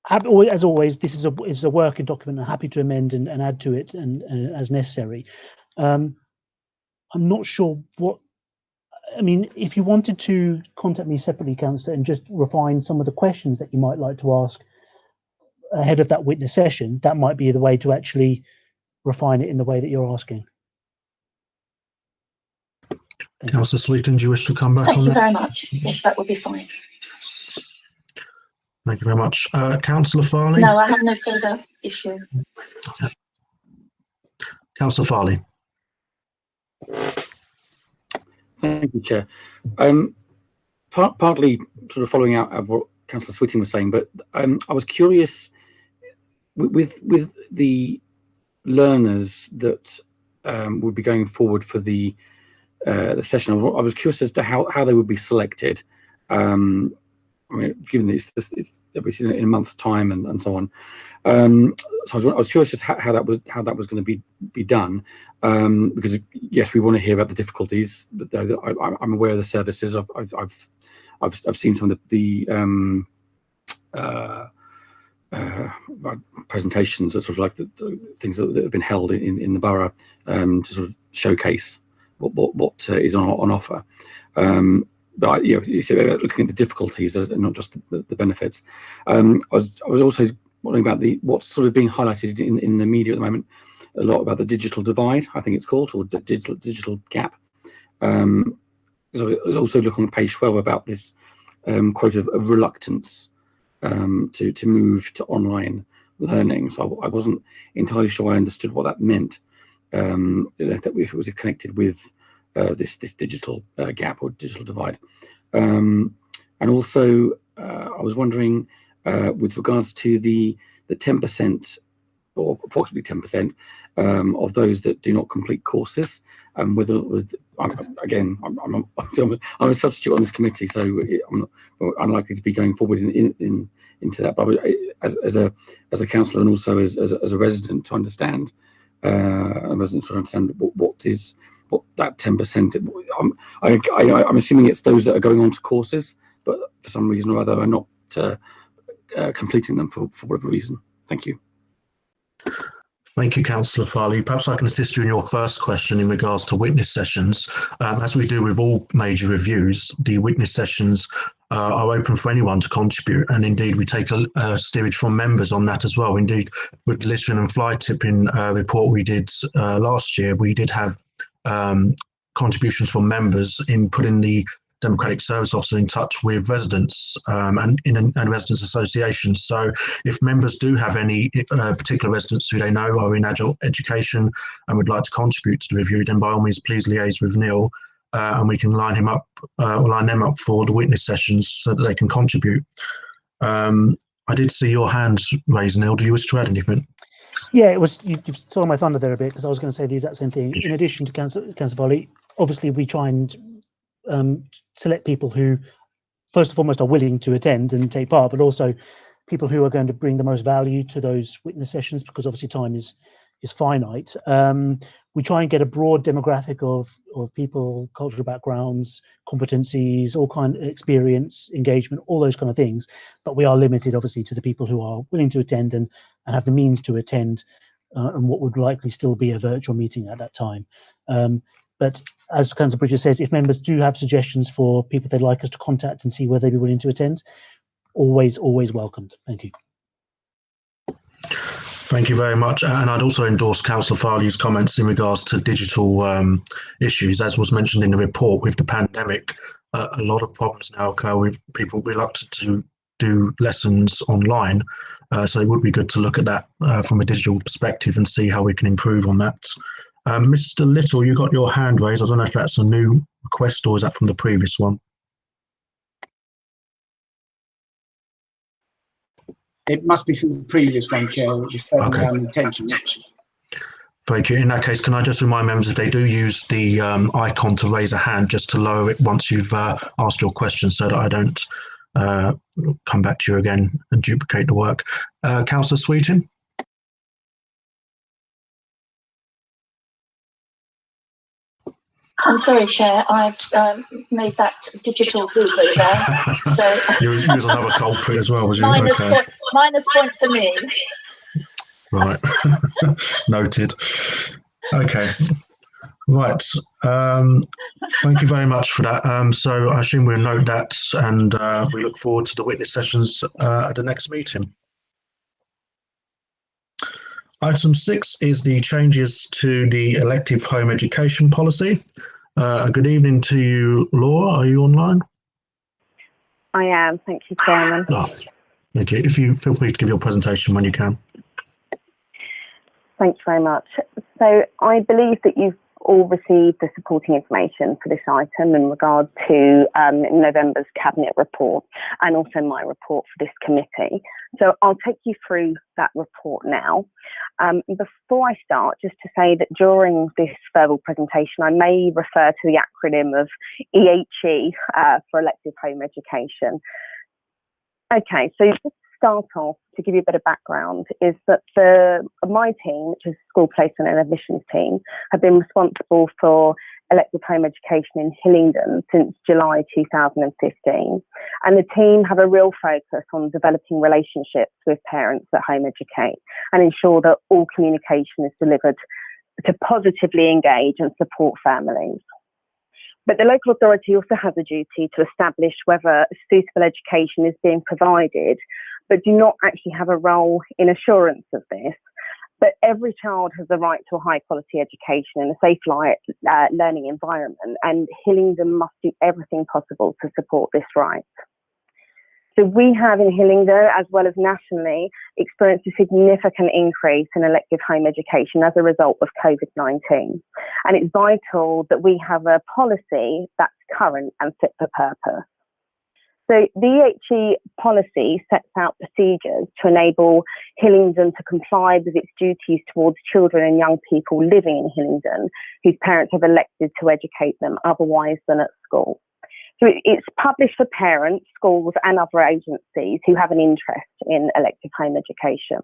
As always, this is a working document. I'm happy to amend and add to it and as necessary. I'm not sure what. I mean, if you wanted to contact me separately, Councillor, and just refine some of the questions that you might like to ask ahead of that witness session, that might be the way to actually refine it in the way that you're asking. Councillor Sweeting, do you wish to come back on that? Thank you very much. Yes, that would be fine. Thank you very much. Councillor Farley? No, I have no further issue. Okay. Councillor Farley. Thank you, Chair. Partly sort of following out of what Councillor Sweeting was saying, but I was curious with the learners that would be going forward for the session. I was curious as to how they would be selected. I mean, given this, it'll be in a month's time and so on. So I was curious just how that was going to be done, because yes, we want to hear about the difficulties. But I'm aware of the services. I've seen some of the presentations that sort of like the things that have been held in the borough to sort of showcase what is on offer. But you know, you see, looking at the difficulties and not just the benefits. I was also wondering about what's sort of being highlighted in the media at the moment, a lot about the digital divide, I think it's called, or digital gap. So I was also looking on page 12 about this quote of reluctance to move to online learning. So I wasn't entirely sure I understood what that meant. That if it was connected with this digital gap or digital divide. And also I was wondering with regards to the 10% or approximately 10% of those that do not complete courses, whether it was, again, I'm a substitute on this committee, so I'm unlikely to be going forward into that. But as a councillor and also as a resident, to understand, residents to understand what that 10%. I'm assuming it's those that are going on to courses, but for some reason or other are not completing them for whatever reason. Thank you. Thank you, Councillor Farley. Perhaps I can assist you in your first question in regards to witness sessions. As we do with all major reviews, the witness sessions are open for anyone to contribute, and indeed we take a steerage from members on that as well. Indeed, with the littering and fly tipping report we did last year, we did have contributions from members in putting the Democratic Service Officer in touch with residents and residents associations. So if members do have any particular residents who they know are in adult education and would like to contribute to the review, then by all means please liaise with Neil and we can line them up for the witness sessions so that they can contribute. I did see your hand raised, Neil. Do you wish to add anything? Yeah, it was. You've stolen my thunder there a bit because I was going to say the exact same thing. In addition to Councillor Foley, obviously we try and select people who, first and foremost, are willing to attend and take part, but also people who are going to bring the most value to those witness sessions, because obviously time is finite. We try and get a broad demographic of people, cultural backgrounds, competencies, all kind of experience, engagement, all those kind of things. But we are limited, obviously, to the people who are willing to attend and have the means to attend, and what would likely still be a virtual meeting at that time. But as Councillor Bridges says, if members do have suggestions for people they'd like us to contact and see whether they'd be willing to attend, always welcomed. Thank you. Thank you very much. And I'd also endorse Councillor Farley's comments in regards to digital issues. As was mentioned in the report, with the pandemic, a lot of problems now occur with people reluctant to do lessons online. So it would be good to look at that from a digital perspective and see how we can improve on that. Mr. Little, you got your hand raised. I don't know if that's a new request or is that from the previous one? It must be from the previous one, Chair. It was certainly unintentional. Thank you. In that case, can I just remind members if they do use the icon to raise a hand, just to lower it once you've asked your question, so that I don't come back to you again and duplicate the work. Councillor Sweeting? I'm sorry, Chair. I've made that digital boo-boo there. So you was another culprit as well, was you? Minus, Okay. minus points for me. Right. Noted. Okay. Right. Thank you very much for that. So I assume we'll note that, and we look forward to the witness sessions at the next meeting. Item 6 is the changes to the elective home education policy. Good evening to you, Laura. Are you online? I am. Thank you, Chairman. Oh, thank you. If you feel free to give your presentation when you can. Thank you very much. So I believe that you've all received the supporting information for this item in regard to November's Cabinet report and also my report for this committee. So I'll take you through that report now. Before I start, just to say that during this verbal presentation, I may refer to the acronym of EHE for Elective Home Education. Okay, so just to start off, to give you a bit of background, is that my team, which is School Placement and Admissions team, have been responsible for elective home education in Hillingdon since July 2015. And the team have a real focus on developing relationships with parents that home educate and ensure that all communication is delivered to positively engage and support families. But the local authority also has a duty to establish whether suitable education is being provided, but do not actually have a role in assurance of this. But every child has the right to a high quality education and a safe learning environment, and Hillingdon must do everything possible to support this right. So we have in Hillingdon, as well as nationally, experienced a significant increase in elective home education as a result of COVID-19. And it's vital that we have a policy that's current and fit for purpose. So the EHE policy sets out procedures to enable Hillingdon to comply with its duties towards children and young people living in Hillingdon whose parents have elected to educate them otherwise than at school. So it's published for parents, schools and other agencies who have an interest in elective home education.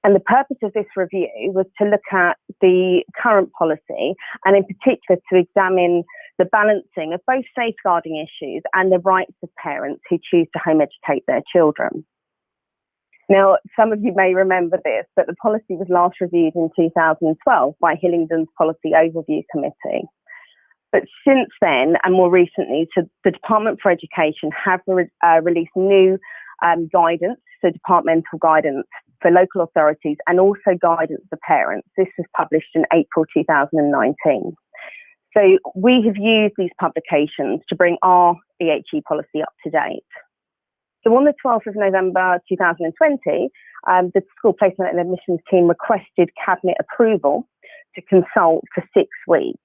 And the purpose of this review was to look at the current policy and in particular to examine the balancing of both safeguarding issues and the rights of parents who choose to home educate their children. Now, some of you may remember this, but the policy was last reviewed in 2012 by Hillingdon's Policy Overview Committee. But since then, and more recently, the Department for Education have released new guidance, so departmental guidance for local authorities and also guidance for parents. This was published in April 2019. So we have used these publications to bring our EHE policy up to date. So on the 12th of November 2020, the School Placement and Admissions team requested Cabinet approval to consult for 6 weeks.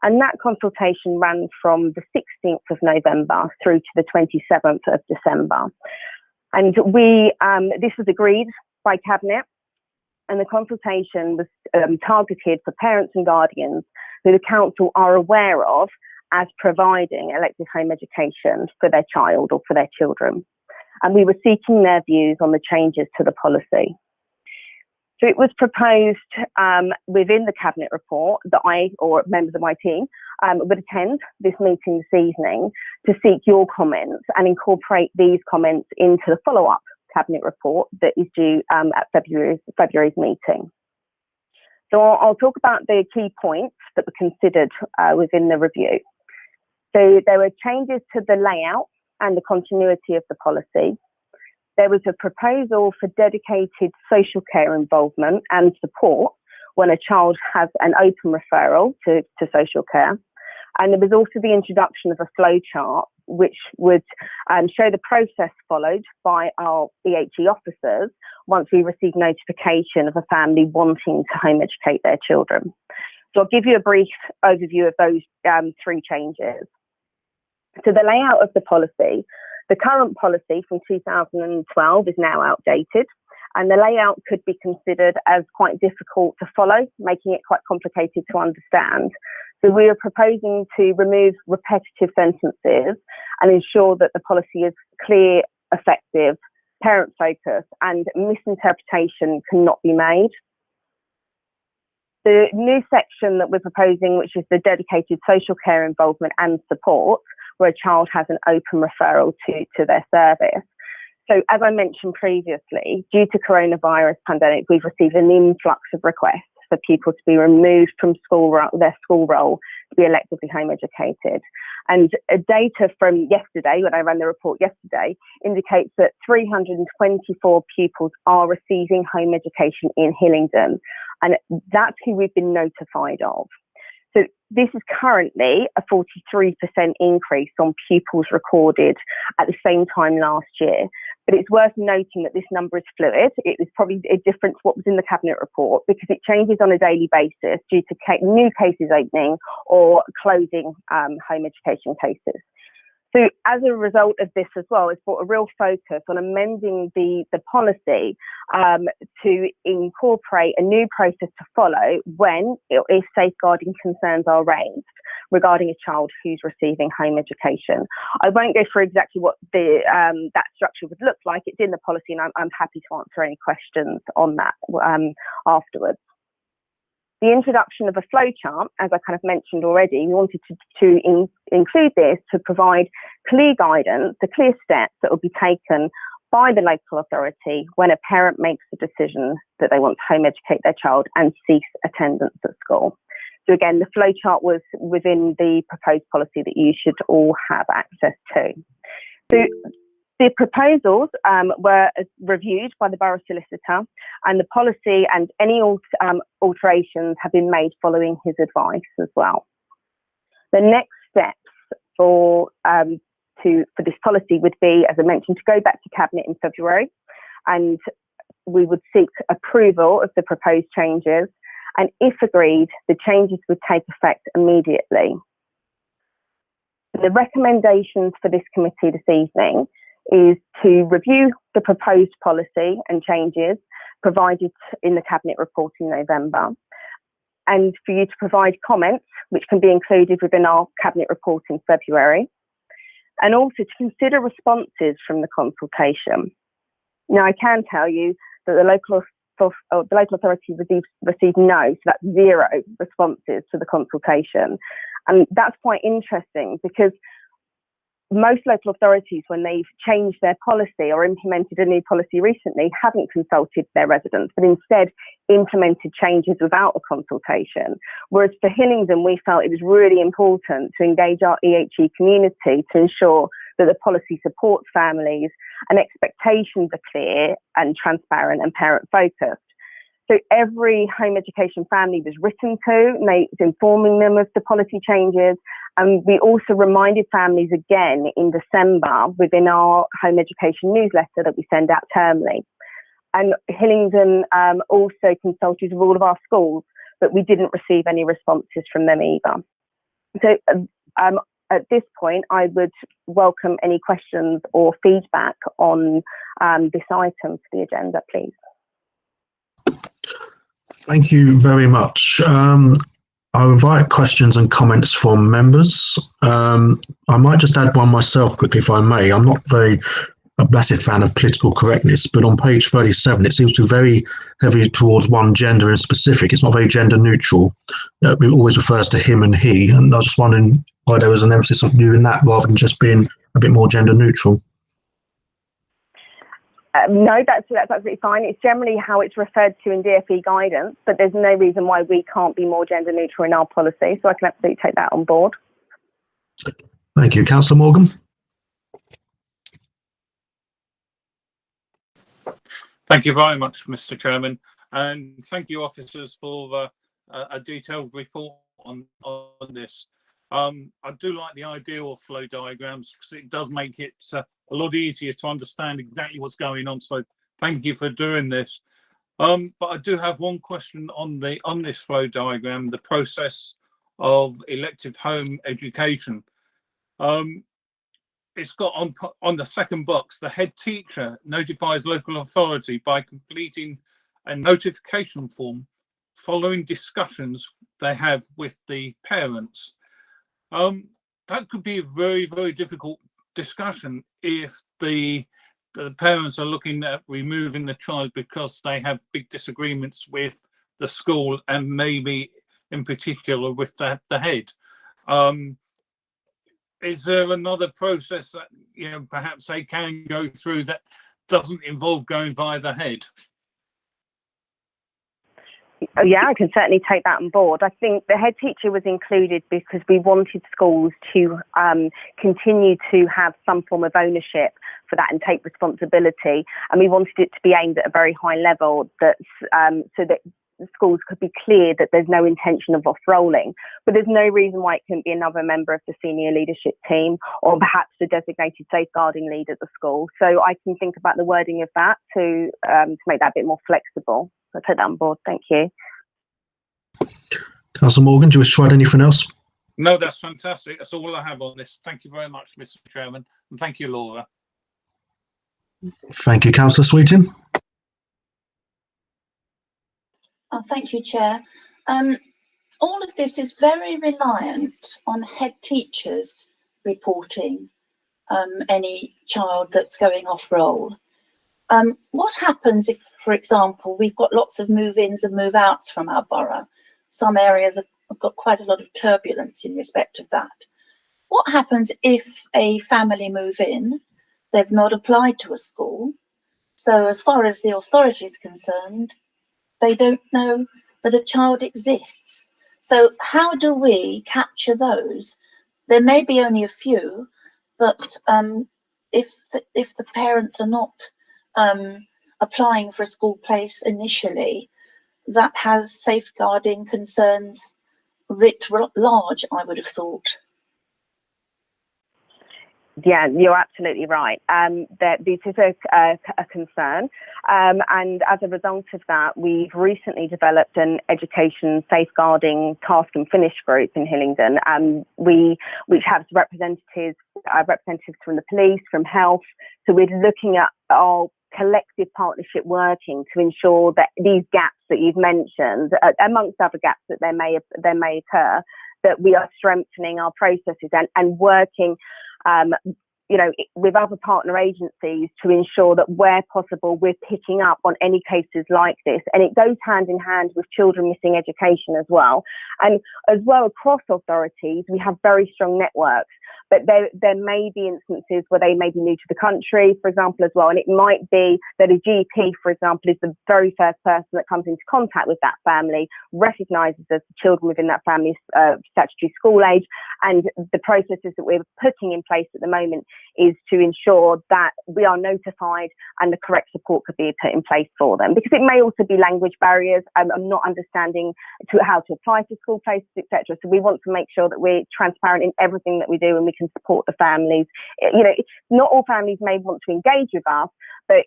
And that consultation ran from the 16th of November through to the 27th of December. And this was agreed by Cabinet. and the consultation was targeted for parents and guardians who the council are aware of as providing elective home education for their child or for their children. And we were seeking their views on the changes to the policy. So it was proposed within the Cabinet report that I, or members of my team, would attend this meeting this evening to seek your comments and incorporate these comments into the follow-up Cabinet report that is due at February's meeting. So I'll talk about the key points that were considered within the review. So there were changes to the layout and the continuity of the policy. There was a proposal for dedicated social care involvement and support when a child has an open referral to social care. And there was also the introduction of a flow chart which would show the process followed by our EHE officers once we receive notification of a family wanting to home educate their children. So I'll give you a brief overview of those three changes. So the layout of the policy, the current policy from 2012 is now outdated, and the layout could be considered as quite difficult to follow, making it quite complicated to understand. So we are proposing to remove repetitive sentences and ensure that the policy is clear, effective, parent-focused, and misinterpretation cannot be made. The new section that we're proposing, which is the dedicated social care involvement and support, where a child has an open referral to their service. So as I mentioned previously, due to coronavirus pandemic, we've received an influx of requests for people to be removed from their school role to be electively home educated. And data from yesterday, when I ran the report yesterday, indicates that 324 pupils are receiving home education in Hillingdon, and that's who we've been notified of. So this is currently a 43% increase on pupils recorded at the same time last year. But it's worth noting that this number is fluid. It is probably a difference to what was in the Cabinet report because it changes on a daily basis due to new cases opening or closing home education cases. So as a result of this as well, it's brought a real focus on amending the policy to incorporate a new process to follow when if safeguarding concerns are raised regarding a child who's receiving home education. I won't go through exactly what that structure would look like. It's in the policy, and I'm happy to answer any questions on that afterwards. The introduction of a flowchart, as I kind of mentioned already, we wanted to include this to provide clear guidance, the clear steps that will be taken by the local authority when a parent makes the decision that they want to home educate their child and cease attendance at school. So again, the flowchart was within the proposed policy that you should all have access to. So the proposals were reviewed by the Borough Solicitor, and the policy and any alterations have been made following his advice as well. The next steps for this policy would be, as I mentioned, to go back to Cabinet in February, and we would seek approval of the proposed changes, and if agreed, the changes would take effect immediately. The recommendations for this committee this evening is to review the proposed policy and changes provided in the Cabinet report in November, and for you to provide comments which can be included within our Cabinet report in February, and also to consider responses from the consultation. Now, I can tell you that the local authority received no, so that's 0 responses to the consultation. And that's quite interesting because most local authorities, when they've changed their policy or implemented a new policy recently, haven't consulted their residents, but instead implemented changes without a consultation. Whereas for Hillingdon, we felt it was really important to engage our EHE community to ensure that the policy supports families and expectations are clear and transparent and parent-focused. So every home education family was written to, informing them of the policy changes. And we also reminded families again in December within our home education newsletter that we send out termly. And Hillingdon also consulted with all of our schools, but we didn't receive any responses from them either. So at this point, I would welcome any questions or feedback on this item for the agenda, please. Thank you very much. I'll invite questions and comments from members. I might just add one myself quickly, if I may. I'm not a massive fan of political correctness, but on page 37, it seems to be very heavy towards one gender in specific. It's not very gender neutral. It always refers to him and he, and I was just wondering why there was an emphasis of doing that rather than just being a bit more gender neutral. No, that's absolutely fine. It's generally how it's referred to in DfE guidance, but there's no reason why we can't be more gender neutral in our policy, so I can absolutely take that on board. Thank you. Councillor Morgan. Thank you very much, Mr. Chairman, and thank you, officers, for a detailed report on this. I do like the idea of flow diagrams because it does make it a lot easier to understand exactly what's going on. So thank you for doing this. But I do have one question on this flow diagram, the process of elective home education. It's got on the second box, the head teacher notifies local authority by completing a notification form following discussions they have with the parents. That could be a very, very difficult discussion if the parents are looking at removing the child because they have big disagreements with the school and maybe in particular with the head. Is there another process that, you know, perhaps they can go through that doesn't involve going via the head? Yeah, I can certainly take that on board. I think the head teacher was included because we wanted schools to continue to have some form of ownership for that and take responsibility. And we wanted it to be aimed at a very high level so that schools could be clear that there's no intention of off-rolling. But there's no reason why it couldn't be another member of the senior leadership team or perhaps the designated safeguarding lead at the school. So I can think about the wording of that to make that a bit more flexible. So I'll take that on board. Thank you. Councillor Morgan, do you wish to add anything else? No, that's fantastic. That's all I have on this. Thank you very much, Mr. Chairman. And thank you, Laura. Thank you. Councillor Sweeting. Oh, thank you, Chair. All of this is very reliant on head teachers reporting any child that's going off roll. What happens if, for example, we've got lots of move-ins and move-outs from our borough? Some areas have got quite a lot of turbulence in respect of that. What happens if a family move in, they've not applied to a school, so as far as the authority is concerned, they don't know that a child exists? So how do we capture those? There may be only a few, but if the parents are not applying for a school place initially, that has safeguarding concerns writ large, I would have thought. Yeah, you're absolutely right. That this is a concern, and as a result of that, we've recently developed an education safeguarding task and finish group in Hillingdon, which has representatives from the police, from health. So we're looking at our collective partnership working to ensure that these gaps that you've mentioned, amongst other gaps that there may occur, that we are strengthening our processes and working with other partner agencies to ensure that where possible we're picking up on any cases like this. And it goes hand in hand with children missing education as well. And as well, across authorities, we have very strong networks. But there may be instances where they may be new to the country, for example, as well. And it might be that a GP, for example, is the very first person that comes into contact with that family, recognises that the children within that family statutory school age. And the processes that we're putting in place at the moment is to ensure that we are notified and the correct support could be put in place for them. Because it may also be language barriers. I'm not understanding how to apply for school places, etc. So we want to make sure that we're transparent in everything that we do and we can support the families. Not all families may want to engage with us, but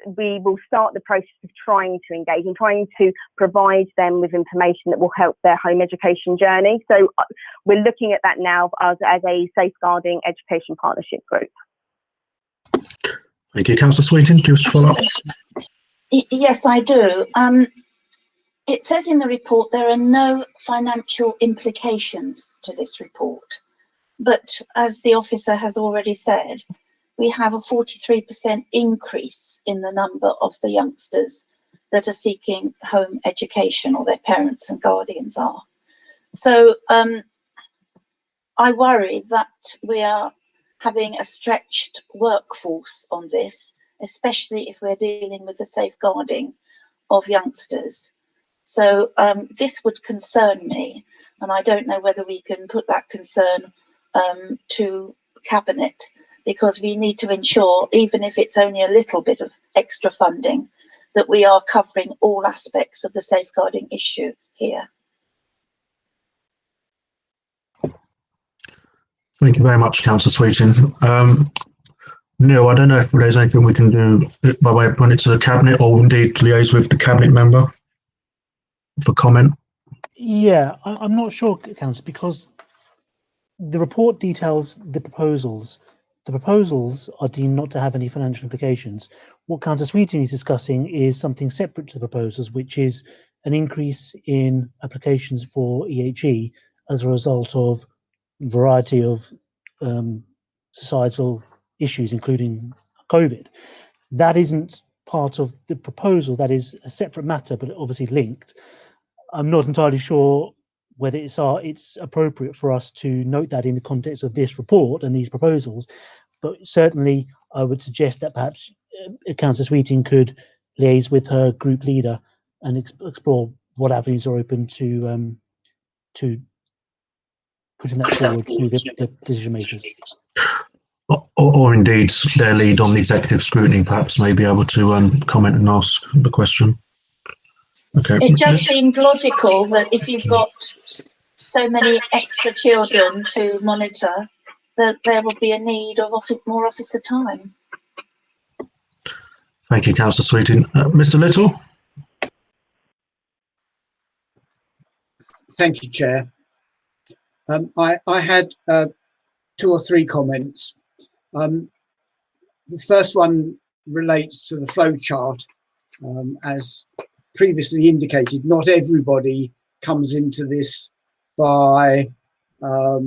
we will start the process of trying to engage and trying to provide them with information that will help their home education journey. So we're looking at that now as a safeguarding education partnership group. Thank you. Councillor Sweeting, do you wish to follow up? Yes, I do. It says in the report there are no financial implications to this report, but as the officer has already said, we have a 43% increase in the number of the youngsters that are seeking home education, or their parents and guardians are. So I worry that we are having a stretched workforce on this, especially if we're dealing with the safeguarding of youngsters. So this would concern me, and I don't know whether we can put that concern to Cabinet, because we need to ensure, even if it's only a little bit of extra funding, that we are covering all aspects of the safeguarding issue here. Thank you very much, Councillor Sweeting. Neil, I don't know if there's anything we can do by way of putting it to the Cabinet, or indeed liaise with the Cabinet member for comment. Yeah, I'm not sure, Councillor, because the report details the proposals. The proposals are deemed not to have any financial implications. What Councillor Sweeting is discussing is something separate to the proposals, which is an increase in applications for EHE as a result of a variety of societal issues, including COVID. That isn't part of the proposal. That is a separate matter, but obviously linked. I'm not entirely sure whether it's appropriate for us to note that in the context of this report and these proposals, but certainly I would suggest that perhaps Councillor Sweeting could liaise with her group leader and explore what avenues are open to putting that forward to the decision makers. Or indeed their lead on the executive scrutiny perhaps may be able to comment and ask the question. Okay. It just seemed logical that if you've got so many extra children to monitor, that there will be a need of more officer time. Thank you, Councillor Sweeting. Mr. Little? Thank you, Chair. I had 2 or 3 comments. The first one relates to the flow chart. As previously indicated, not everybody comes into this by a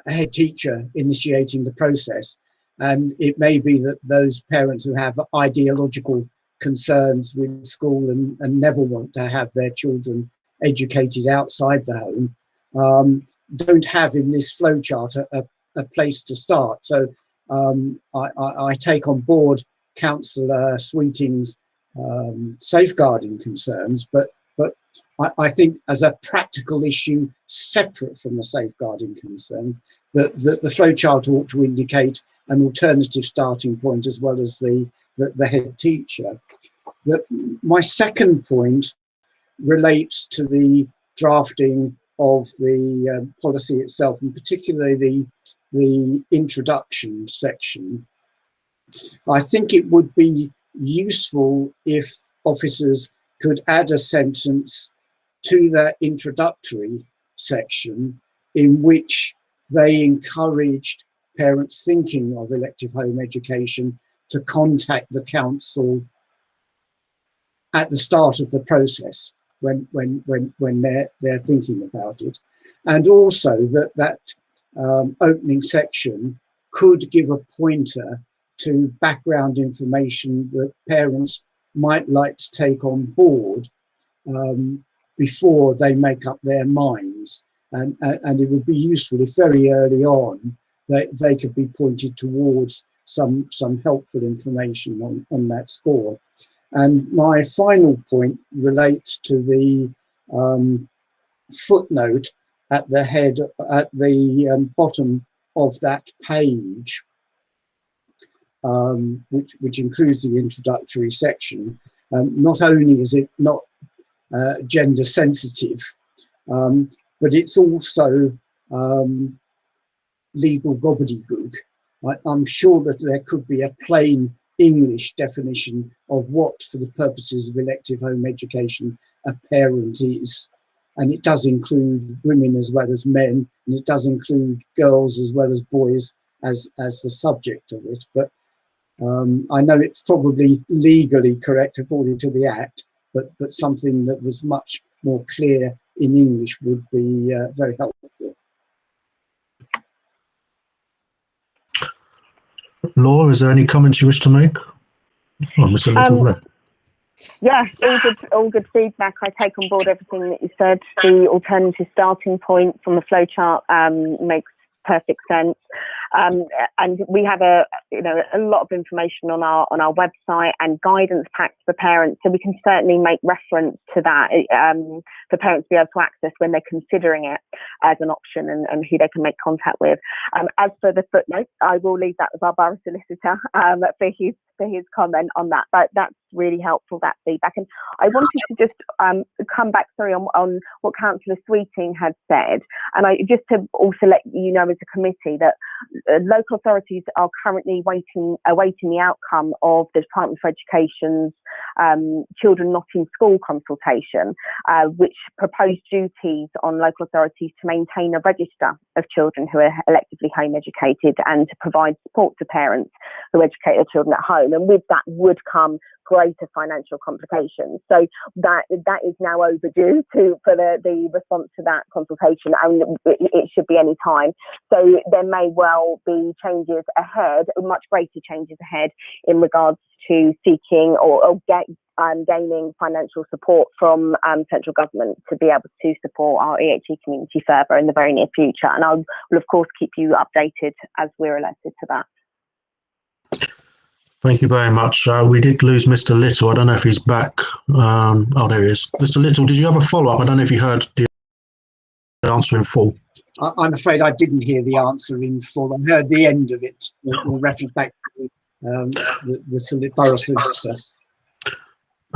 head teacher initiating the process, and it may be that those parents who have ideological concerns with school and never want to have their children educated outside the home don't have in this flowchart a place to start. So I take on board Councillor Sweeting's safeguarding concerns, but I think as a practical issue separate from the safeguarding concerns, that the flowchart ought to indicate an alternative starting point as well as the head teacher. My second point relates to the drafting of the policy itself, and particularly the introduction section. I think it would be useful if officers could add a sentence to that introductory section in which they encouraged parents thinking of elective home education to contact the council at the start of the process when they're thinking about it, and also that opening section could give a pointer to background information that parents might like to take on board before they make up their minds, and it would be useful if very early on they could be pointed towards some helpful information on that score. And my final point relates to the footnote at the bottom of that page, which includes the introductory section. Not only is it not gender sensitive, but it's also legal gobbledygook. I'm sure that there could be a plain English definition of what, for the purposes of elective home education, a parent is. And it does include women as well as men, and it does include girls as well as boys as the subject of it. But I know it's probably legally correct according to the Act, but something that was much more clear in English would be very helpful. Laura, is there any comments you wish to make? Oh, Mr. Little's left. Yeah, all good feedback. I take on board everything that you said. The alternative starting point from the flowchart makes perfect sense. And we have a lot of information on our website and guidance packs for parents, so we can certainly make reference to that for parents to be able to access when they're considering it as an option and who they can make contact with. As for the footnotes, I will leave that with our borough solicitor for his comment on that, but that's really helpful, that feedback. And I wanted to just come back, on what Councillor Sweeting had said, and just to also let you know as a committee that local authorities are currently awaiting the outcome of the Department for Education's Children Not in School consultation, which proposed duties on local authorities to maintain a register of children who are electively home educated and to provide support to parents who educate their children at home. And with that would come greater financial complications. So that is now overdue for the response to that consultation, and it should be any time. So there may well be changes ahead, much greater changes ahead in regards to seeking or gaining financial support from central government to be able to support our EHE community further in the very near future. And I will of course keep you updated as we're alerted to that. Thank you very much. We did lose Mr. Little. I don't know if he's back. Oh, there he is. Mr. Little, did you have a follow-up? I don't know if you heard the answer in full. I'm afraid I didn't hear the answer in full. I heard the end of it, the reference back to the borough solicitor.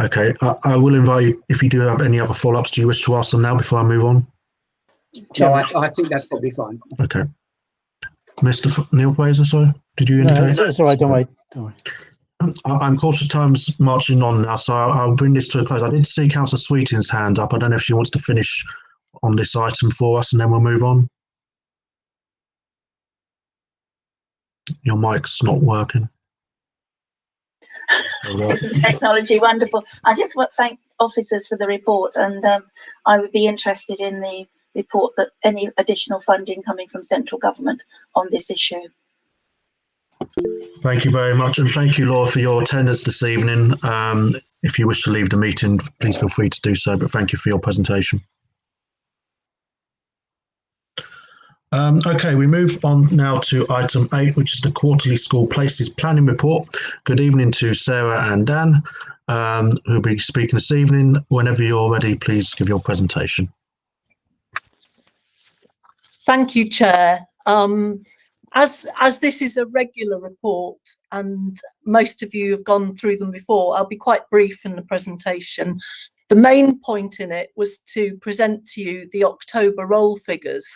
Okay, I will invite you, if you do have any other follow-ups, do you wish to ask them now before I move on? No, I think that's probably fine. Okay. Mr. Neil Fraser, sorry, did you indicate? No, it's all right, don't worry. I'm cautious time's marching on now, so I'll bring this to a close. I did see Councillor Sweeting's hand up. I don't know if she wants to finish on this item for us and then we'll move on. Your mic's not working. Isn't technology wonderful? I just want to thank officers for the report, and I would be interested in the report that any additional funding coming from central government on this issue. Thank you very much, and thank you, Laura, for your attendance this evening. If you wish to leave the meeting, please feel free to do so, but thank you for your presentation. Okay, we move on now to item 8, which is the quarterly school places planning report. Good evening to Sarah and Dan, who'll be speaking this evening. Whenever you're ready, please give your presentation. Thank you, Chair. As this is a regular report and most of you have gone through them before, I'll be quite brief in the presentation. The main point in it was to present to you the October roll figures,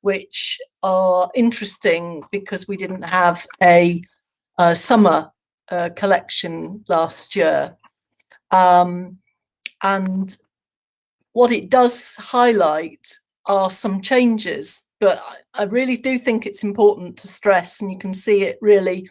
which are interesting because we didn't have a summer collection last year. And what it does highlight are some changes, but I really do think it's important to stress, and you can see it really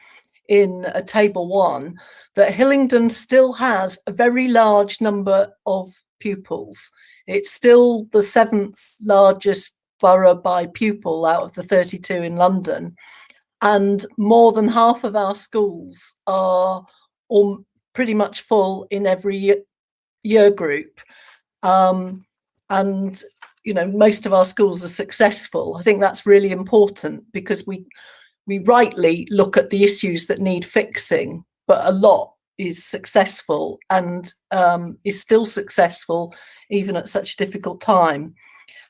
in table 1, that Hillingdon still has a very large number of pupils. It's still the 7th largest borough by pupil out of the 32 in London, and more than half of our schools are pretty much full in every year group, and you know, most of our schools are successful. I think that's really important because we rightly look at the issues that need fixing, but a lot is successful and is still successful even at such a difficult time.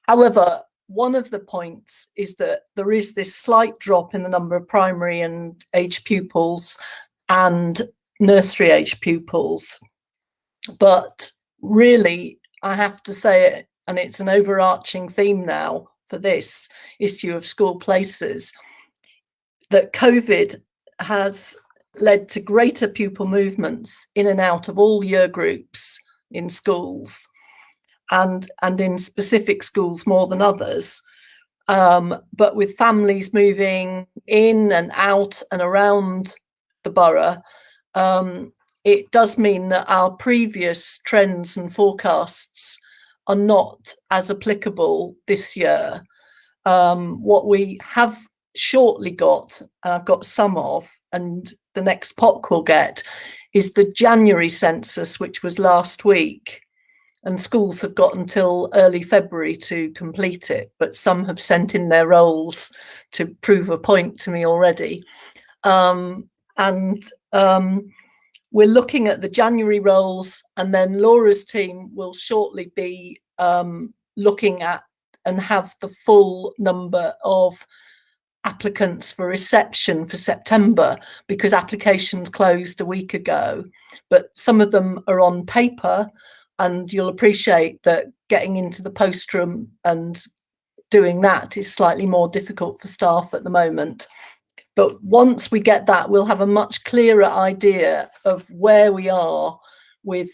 However, one of the points is that there is this slight drop in the number of primary and age pupils and nursery age pupils. But really, I have to say it, and it's an overarching theme now for this issue of school places, that COVID has led to greater pupil movements in and out of all year groups in schools, and in specific schools more than others, but with families moving in and out and around the borough, it does mean that our previous trends and forecasts are not as applicable this year. What we have shortly got, and I've got some of, and the next POC will get, is the January census, which was last week. And schools have got until early February to complete it, but some have sent in their rolls to prove a point to me already. We're looking at the January rolls, and then Laura's team will shortly be looking at and have the full number of applicants for reception for September, because applications closed a week ago, but some of them are on paper, and you'll appreciate that getting into the post room and doing that is slightly more difficult for staff at the moment. But once we get that, we'll have a much clearer idea of where we are with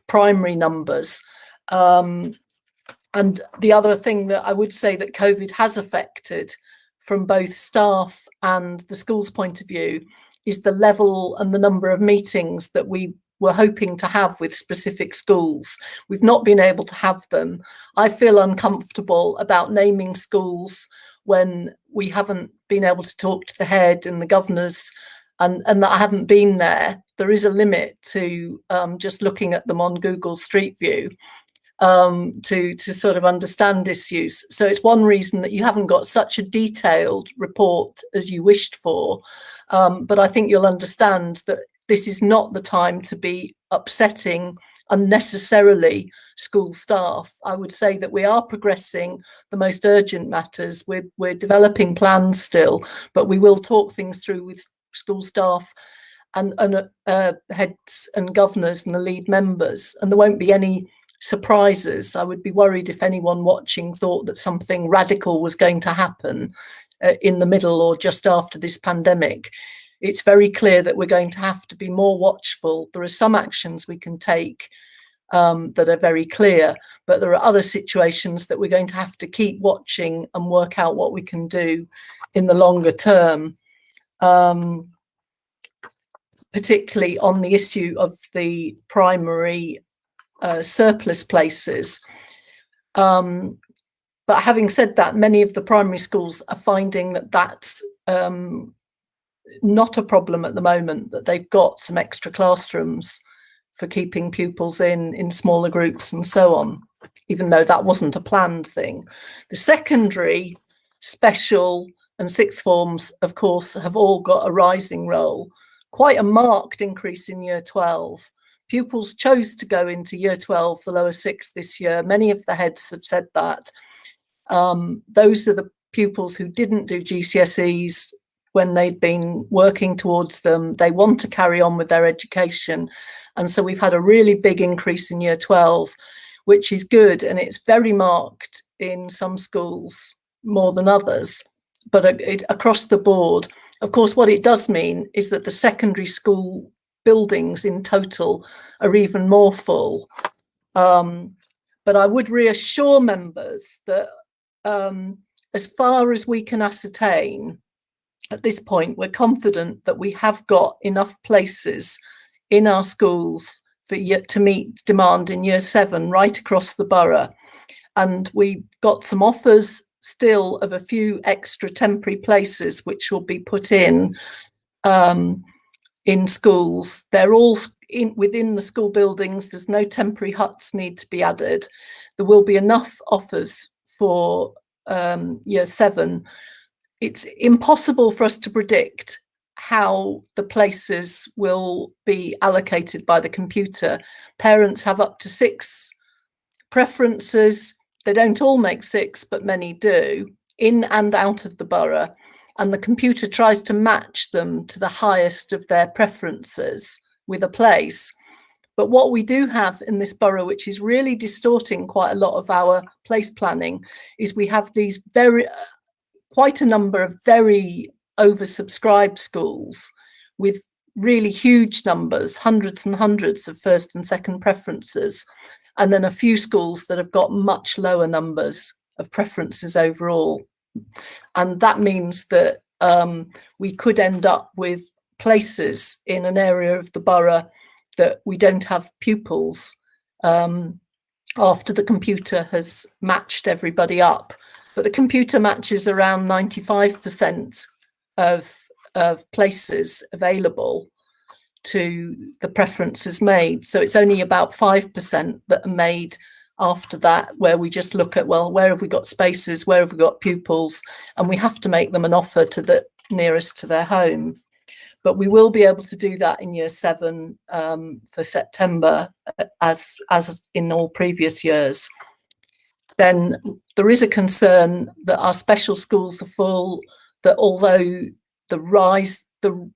primary numbers. And the other thing that I would say that COVID has affected from both staff and the school's point of view is the level and the number of meetings that we were hoping to have with specific schools. We've not been able to have them. I feel uncomfortable about naming schools when we haven't been able to talk to the head and the governors, and that I haven't been there. There is a limit to just looking at them on Google Street View to sort of understand issues. So it's one reason that you haven't got such a detailed report as you wished for. But I think you'll understand that this is not the time to be upsetting unnecessarily school staff. I would say that we are progressing the most urgent matters. We're developing plans still, but we will talk things through with school staff and heads and governors and the lead members, and there won't be any surprises. I would be worried if anyone watching thought that something radical was going to happen in the middle or just after this pandemic. It's very clear that we're going to have to be more watchful. There are some actions we can take that are very clear, but there are other situations that we're going to have to keep watching and work out what we can do in the longer term, particularly on the issue of the primary surplus places. But having said that, many of the primary schools are finding that that's not a problem at the moment, that they've got some extra classrooms for keeping pupils in smaller groups and so on, even though that wasn't a planned thing. The secondary, special and sixth forms, of course, have all got a rising role, quite a marked increase in year 12. Pupils chose to go into year 12, the lower sixth this year. Many of the heads have said that. Those are the pupils who didn't do GCSEs when they'd been working towards them. They want to carry on with their education. And so we've had a really big increase in year 12, which is good. And it's very marked in some schools more than others, but across the board. Of course, what it does mean is that the secondary school buildings in total are even more full. But I would reassure members that as far as we can ascertain, at this point, we're confident that we have got enough places in our schools to meet demand in year 7 right across the borough. And we've got some offers still of a few extra temporary places which will be put in schools. They're all within the school buildings. There's no temporary huts need to be added. There will be enough offers for year 7. It's impossible for us to predict how the places will be allocated by the computer. Parents have up to 6 preferences. They don't all make 6, but many do, in and out of the borough. And the computer tries to match them to the highest of their preferences with a place. But what we do have in this borough, which is really distorting quite a lot of our place planning, is we have these quite a number of very oversubscribed schools with really huge numbers, hundreds and hundreds of first and second preferences, and then a few schools that have got much lower numbers of preferences overall. And that means that we could end up with places in an area of the borough that we don't have pupils after the computer has matched everybody up. But the computer matches around 95% of places available to the preferences made. So it's only about 5% that are made after that, where we just look at, well, where have we got spaces, where have we got pupils, and we have to make them an offer to the nearest to their home. But we will be able to do that in year 7 for September, as in all previous years. Then there is a concern that our special schools are full, that although the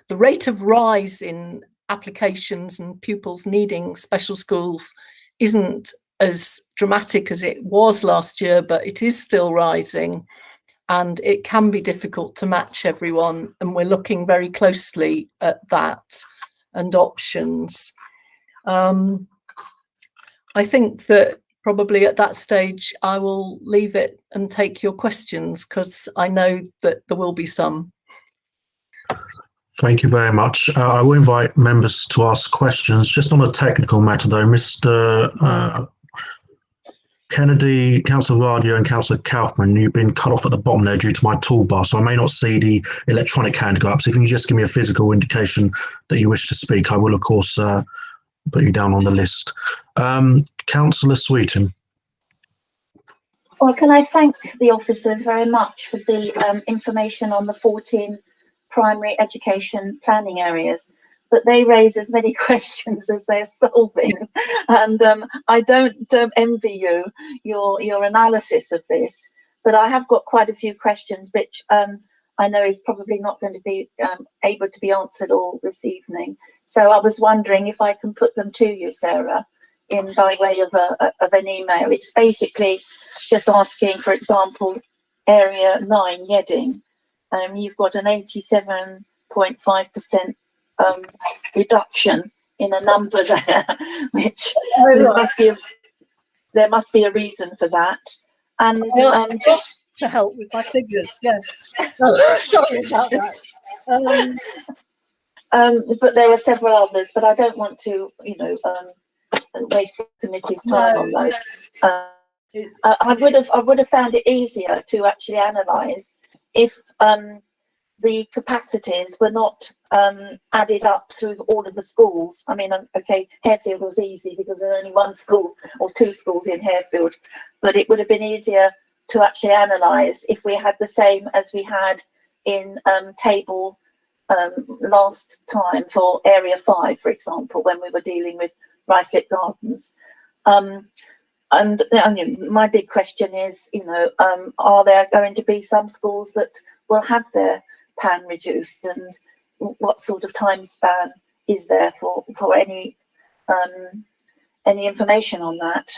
rate of rise in applications and pupils needing special schools isn't as dramatic as it was last year, but it is still rising, and it can be difficult to match everyone, and we're looking very closely at that and options. I think that probably at that stage I will leave it and take your questions, because I know that there will be some. Thank you very much. I will invite members to ask questions. Just on a technical matter though, Mr. Kennedy, Councillor Radio and Councillor Kaufman, you've been cut off at the bottom there due to my toolbar, so I may not see the electronic hand go up. So if you can just give me a physical indication that you wish to speak, I will of course put you down on the list. Councillor Sweetin. Well, can I thank the officers very much for the information on the 14 primary education planning areas, but they raise as many questions as they're solving, and I don't envy you your analysis of this, but I have got quite a few questions which I know is probably not going to be able to be answered all this evening. So I was wondering if I can put them to you, Sarah, in by way of an email. It's basically just asking, for example, area 9, Yedding. You've got an 87.5% reduction in a number there, which there must be a reason for that. And just to help with my figures, yes. Sorry about that. But there are several others, but I don't want to, waste the committee's time on those. I would have found it easier to actually analyse if the capacities were not added up through all of the schools. I mean, okay, Harefield was easy because there's only one school or 2 schools in Harefield, but it would have been easier to actually analyse if we had the same as we had in table last time for area 5, for example, when we were dealing with Ricelip Gardens. And my big question is, are there going to be some schools that will have their PAN reduced, and what sort of time span is there for any information on that?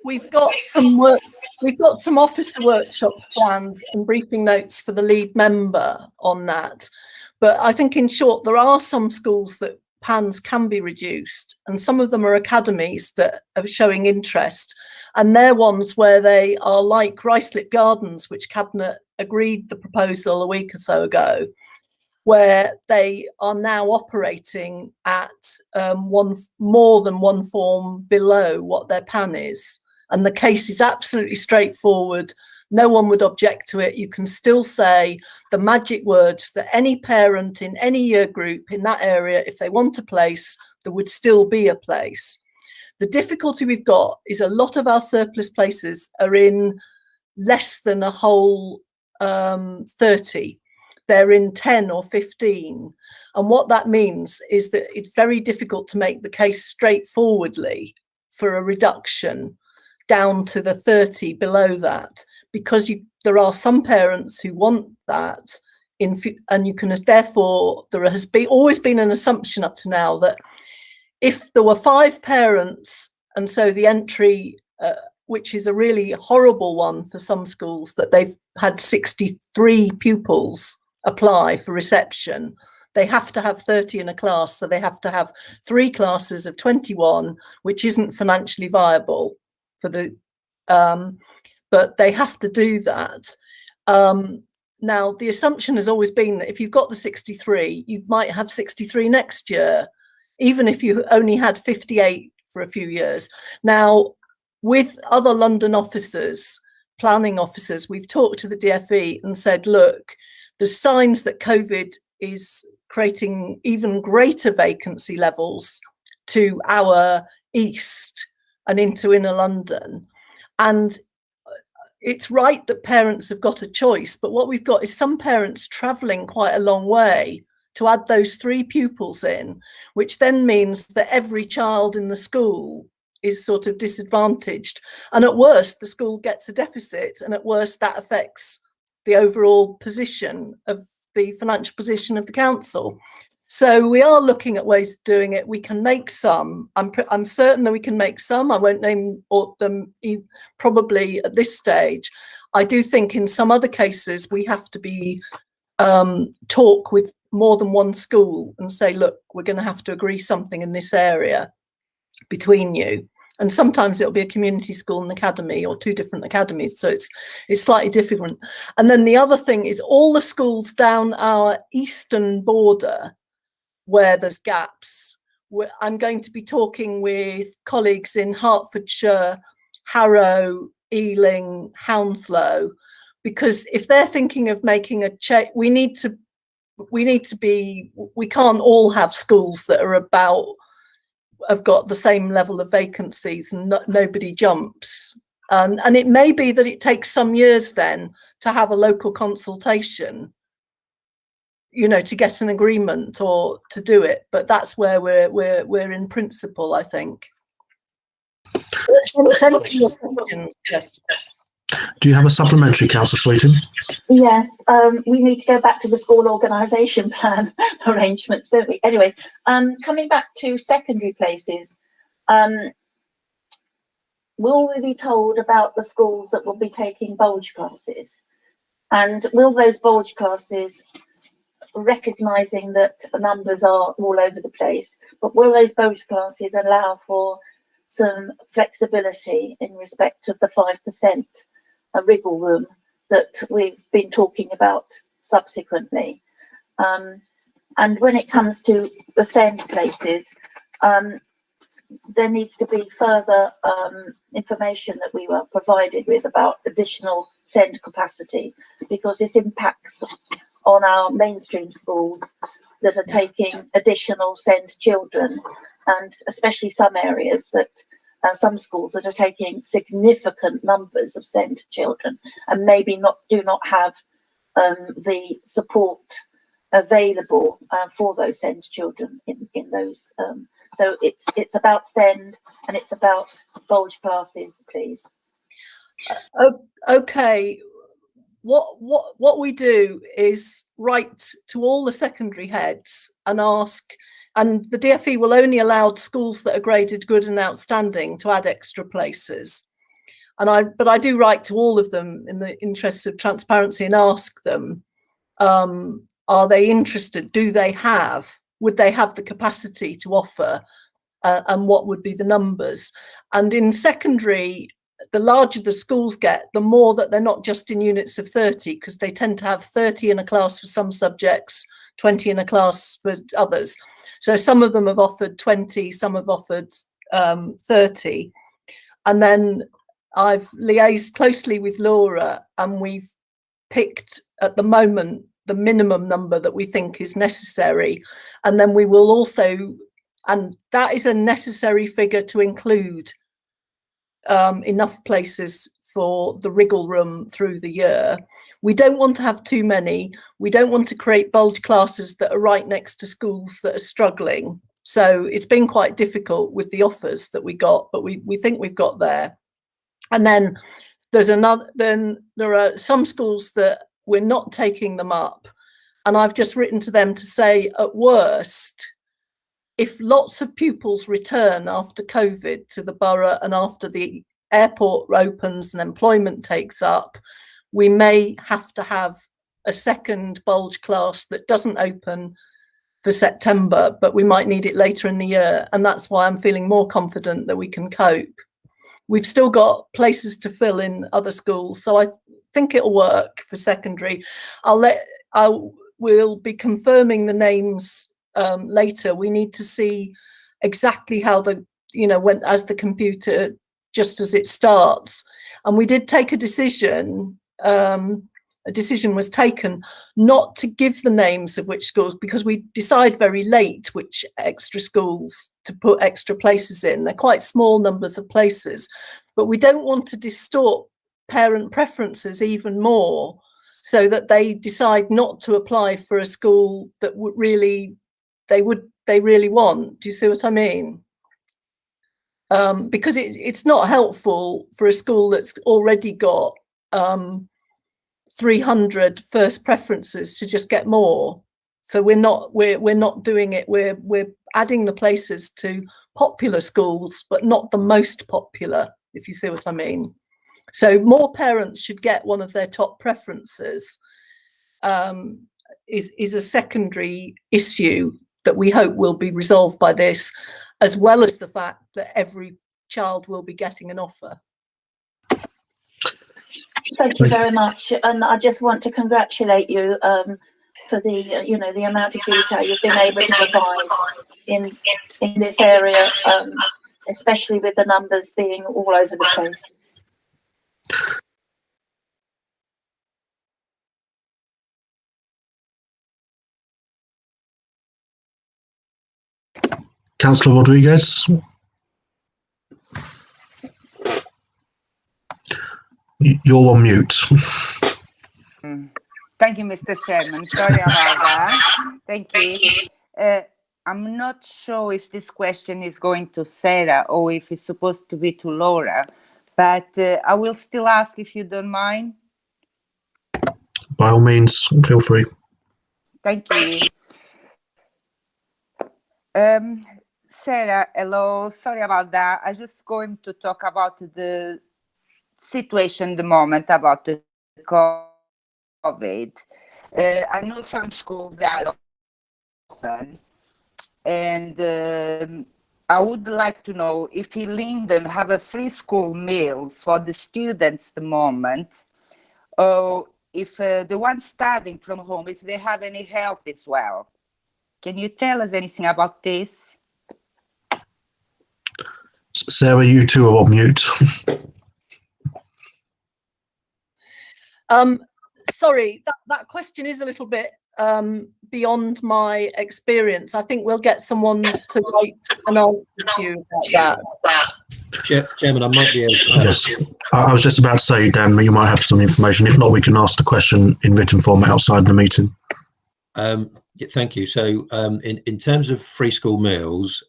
We've got some work. We've got some officer workshops planned and briefing notes for the lead member on that. But I think, in short, there are some schools that PANs can be reduced, and some of them are academies that are showing interest, and they're ones where they are like Ricelip Gardens, which Cabinet agreed the proposal a week or so ago, where they are now operating at more than one form below what their PAN is. And the case is absolutely straightforward. No one would object to it. You can still say the magic words that any parent in any year group in that area, if they want a place, there would still be a place. The difficulty we've got is a lot of our surplus places are in less than a whole 30. They're in 10 or 15. And what that means is that it's very difficult to make the case straightforwardly for a reduction down to the 30 below that, because there are some parents who want that, and you can, therefore, there has always been an assumption up to now that if there were 5 parents, and so the entry, which is a really horrible one for some schools, that they've had 63 pupils apply for reception, they have to have 30 in a class, so they have to have 3 classes of 21, which isn't financially viable for the but they have to do that. Now, the assumption has always been that if you've got the 63, you might have 63 next year, even if you only had 58 for a few years. Now, with other London officers, planning officers, we've talked to the DfE and said, look, there's signs that COVID is creating even greater vacancy levels to our east and into inner London. And it's right that parents have got a choice, but what we've got is some parents travelling quite a long way to add those 3 pupils in, which then means that every child in the school is sort of disadvantaged. And at worst, the school gets a deficit, and at worst, that affects the overall position of the financial position of the council. So we are looking at ways of doing it. We can make some. I'm certain that we can make some. I won't name all them probably at this stage. I do think in some other cases we have to be talk with more than one school and say, look, we're going to have to agree something in this area between you. And sometimes it'll be a community school and academy, or 2 different academies. So it's slightly different. And then the other thing is all the schools down our eastern border where there's gaps. I'm going to be talking with colleagues in Hertfordshire, Harrow, Ealing, Hounslow, because if they're thinking of making a change, we can't all have schools that are have got the same level of vacancies and nobody jumps. And it may be that it takes some years then to have a local consultation, you know, to get an agreement or to do it. But that's where we're in principle, I think. Yes. Do you have a supplementary, Councillor Sweeting? Yes, we need to go back to the school organisation plan arrangements, don't we? Anyway, coming back to secondary places, will we be told about the schools that will be taking bulge classes? And will those bulge classes, recognising that the numbers are all over the place, but will those bulge classes allow for some flexibility in respect of the 5% wriggle room that we've been talking about subsequently? And when it comes to the SEND places, there needs to be further information that we were provided with about additional SEND capacity, because this impacts on our mainstream schools that are taking additional SEND children, and especially some areas that some schools that are taking significant numbers of SEND children and maybe do not have the support available for those SEND children in those. So it's about SEND and it's about bulge classes, please. Okay. What we do is write to all the secondary heads and ask, and the DfE will only allow schools that are graded good and outstanding to add extra places. But I do write to all of them in the interests of transparency and ask them, are they interested? Would they have the capacity to offer? And what would be the numbers? And in secondary, the larger the schools get, the more that they're not just in units of 30, because they tend to have 30 in a class for some subjects, 20 in a class for others. So some of them have offered 20, some have offered 30. And then I've liaised closely with Laura, and we've picked at the moment the minimum number that we think is necessary. And then we will also, and that is a necessary figure to include enough places for the wriggle room through the year. We don't want to have too many. We don't want to create bulge classes that are right next to schools that are struggling. So it's been quite difficult with the offers that we got, but we think we've got there. And then there are some schools that we're not taking them up. And I've just written to them to say, at worst, if lots of pupils return after COVID to the borough and after the airport opens and employment takes up, we may have to have a second bulge class that doesn't open for September, but we might need it later in the year. And that's why I'm feeling more confident that we can cope. We've still got places to fill in other schools. So think it'll work for secondary. We'll be confirming the names later. We need to see exactly how as the computer, just as it starts. And we did take a decision. A decision was taken not to give the names of which schools, because we decide very late which extra schools to put extra places in. They're quite small numbers of places, but we don't want to distort parent preferences even more, so that they decide not to apply for a school that they really want. Do you see what I mean? Because it's not helpful for a school that's already got 300 first preferences to just get more. So we're not doing it. We're adding the places to popular schools, but not the most popular, if you see what I mean. So more parents should get one of their top preferences. Is a secondary issue that we hope will be resolved by this, as well as the fact that every child will be getting an offer. Thank you very much, and I just want to congratulate you for the the amount of detail you've been able to provide in this area, especially with the numbers being all over the place. Councillor Rodriguez. You're on mute. Thank you, Mr. Chairman. Sorry about that. Thank you. I'm not sure if this question is going to Sarah or if it's supposed to be to Laura, but I will still ask if you don't mind. By all means, feel free. Thank you. Sarah, hello. Sorry about that. I'm just going to talk about the situation at the moment about the COVID. I know some schools that are open, and I would like to know if Hillingdon have a free school meals for the students at the moment, or if the ones studying from home, if they have any help as well. Can you tell us anything about this? Sarah, you too are on mute. Sorry, that question is a little bit beyond my experience. I think we'll get someone to write an answer to you about that. Chairman, I might be able to. Yes, I was just about to say, Dan, you might have some information. If not, we can ask the question in written form outside the meeting. Yeah, thank you. So in terms of free school meals,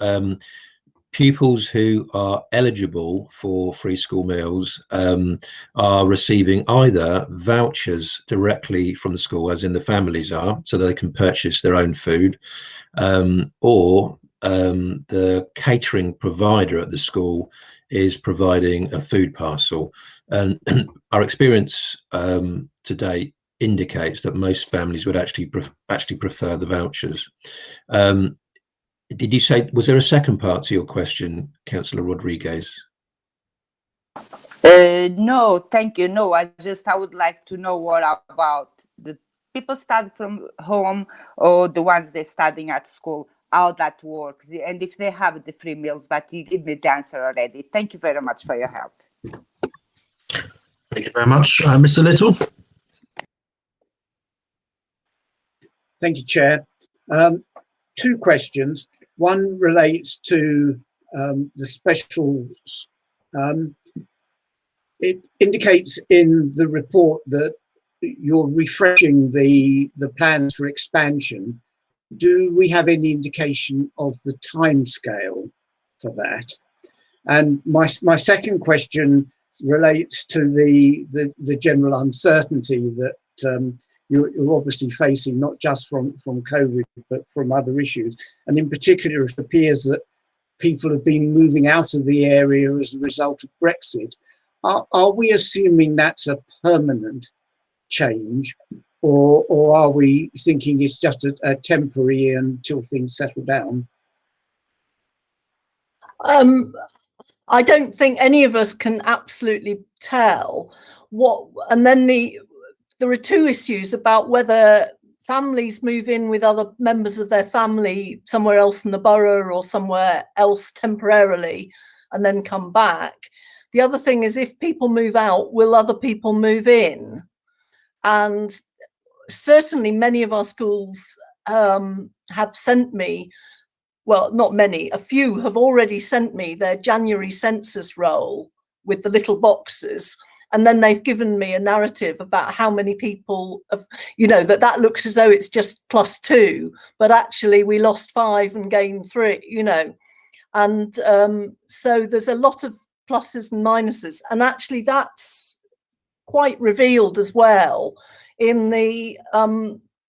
pupils who are eligible for free school meals are receiving either vouchers directly from the school, as in the families are, so they can purchase their own food, or the catering provider at the school is providing a food parcel. And our experience to date indicates that most families would actually prefer the vouchers. Did you say, was there a second part to your question, Councillor Rodriguez? No, thank you. No, I would like to know what about the people studying from home or the ones they're studying at school, how that works, and if they have the free meals, but you give me the answer already. Thank you very much for your help. Thank you very much. Mr. Little? Thank you, Chair. Two questions. One relates to the specials. It indicates in the report that you're refreshing the plans for expansion. Do we have any indication of the timescale for that? And my second question relates to the general uncertainty that you're obviously facing, not just from COVID, but from other issues. And in particular, it appears that people have been moving out of the area as a result of Brexit. Are we assuming that's a permanent change, or are we thinking it's just a temporary until things settle down? I don't think any of us can absolutely tell what, and then there are two issues about whether families move in with other members of their family somewhere else in the borough or somewhere else temporarily and then come back. The other thing is, if people move out, will other people move in? And certainly many of our schools have sent me, well, not many, a few have already sent me their January census roll with the little boxes. And then they've given me a narrative about how many people have, that looks as though it's just +2, but actually we lost 5 and gained 3, And so there's a lot of pluses and minuses. And actually that's quite revealed as well in the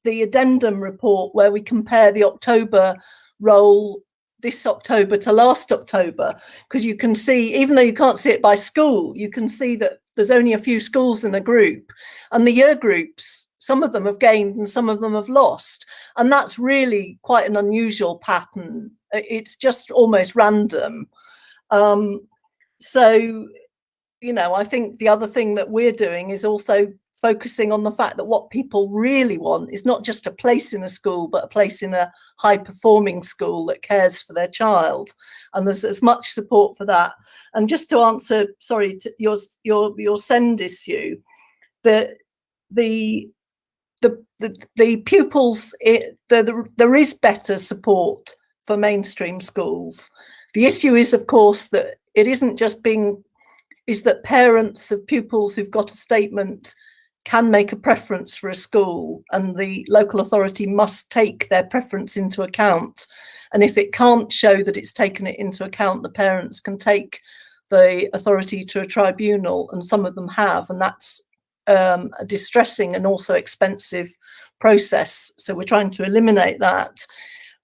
addendum report, where we compare the October roll this October to last October, because you can see, even though you can't see it by school, you can see that there's only a few schools in a group, and the year groups, some of them have gained and some of them have lost. And that's really quite an unusual pattern. It's just almost random. So, I think the other thing that we're doing is also focusing on the fact that what people really want is not just a place in a school, but a place in a high performing school that cares for their child. And there's as much support for that. And just to answer, sorry, to your SEND issue, the pupils, there is better support for mainstream schools. The issue is, of course, that it isn't just is that parents of pupils who've got a statement can make a preference for a school, and the local authority must take their preference into account. And if it can't show that it's taken it into account, the parents can take the authority to a tribunal, and some of them have, and that's a distressing and also expensive process. So we're trying to eliminate that.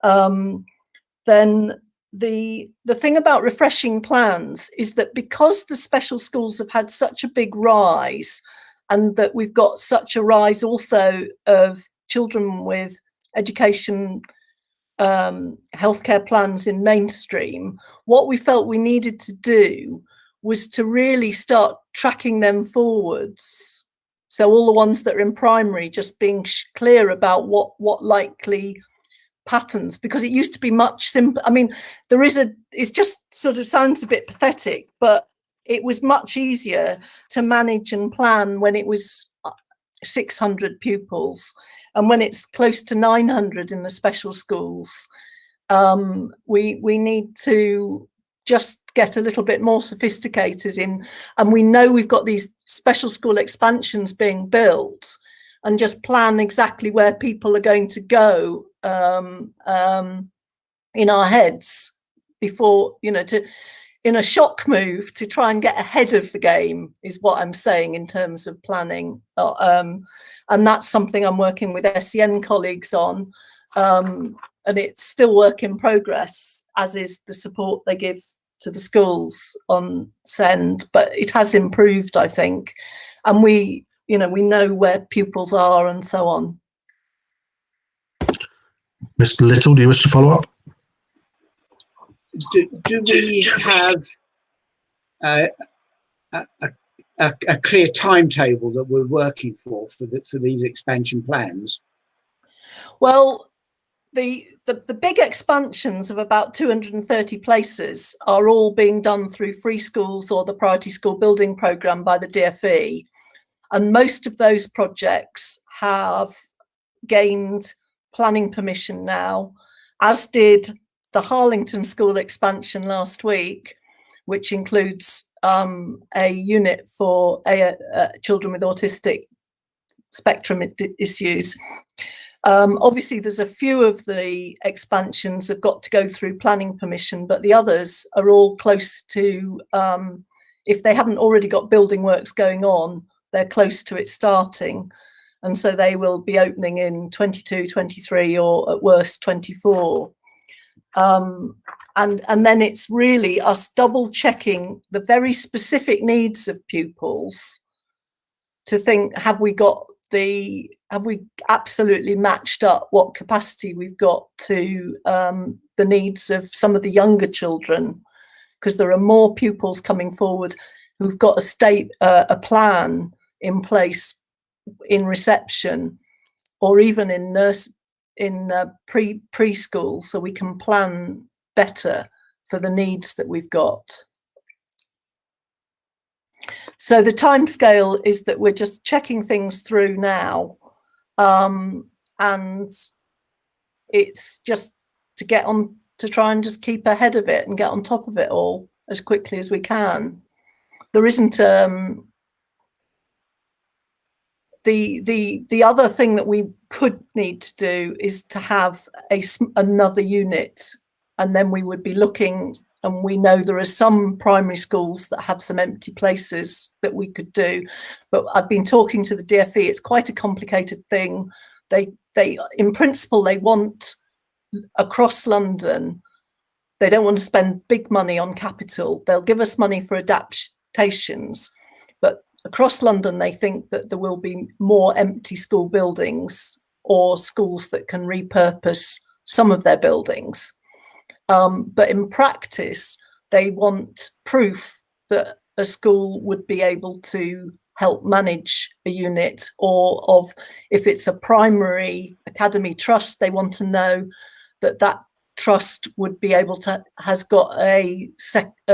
Then the thing about refreshing plans is that because the special schools have had such a big rise, and that we've got such a rise also of children with education healthcare plans in mainstream, what we felt we needed to do was to really start tracking them forwards. So all the ones that are in primary, just being clear about what likely patterns, because it used to be much simpler. I mean, it's just sort of sounds a bit pathetic, but it was much easier to manage and plan when it was 600 pupils. And when it's close to 900 in the special schools, we need to just get a little bit more sophisticated in, and we know we've got these special school expansions being built, and just plan exactly where people are going to go in our heads before, in a shock move to try and get ahead of the game is what I'm saying in terms of planning. And that's something I'm working with SEN colleagues on. And it's still work in progress, as is the support they give to the schools on SEND, but it has improved, I think. And we know where pupils are and so on. Mr. Little, do you wish to follow up? Do we have a clear timetable that we're working for these expansion plans? Well, the big expansions of about 230 places are all being done through free schools or the priority school building programme by the DfE. And most of those projects have gained planning permission now, as did the Hillingdon school expansion last week, which includes a unit for children with autistic spectrum issues. Obviously, there's a few of the expansions have got to go through planning permission, but the others are all close to, if they haven't already got building works going on, they're close to it starting. And so they will be opening in 22, 23, or at worst 24. And then it's really us double checking the very specific needs of pupils to think, have we absolutely matched up what capacity we've got to the needs of some of the younger children because there are more pupils coming forward who've got a plan in place in reception, or even in preschool, so we can plan better for the needs that we've got. So the timescale is that we're just checking things through now, and it's just to get on, to try and just keep ahead of it and get on top of it all as quickly as we can. There isn't the other thing that we could need to do is to have another unit, and then we would be looking, and we know there are some primary schools that have some empty places that we could do, but I've been talking to the DfE. It's quite a complicated thing. They in principle, they want across London, they don't want to spend big money on capital. They'll give us money for adaptations, but across London, they think that there will be more empty school buildings or schools that can repurpose some of their buildings. But in practice, they want proof that a school would be able to help manage a unit, or of, if it's a primary academy trust, they want to know that that trust would be able to, has got a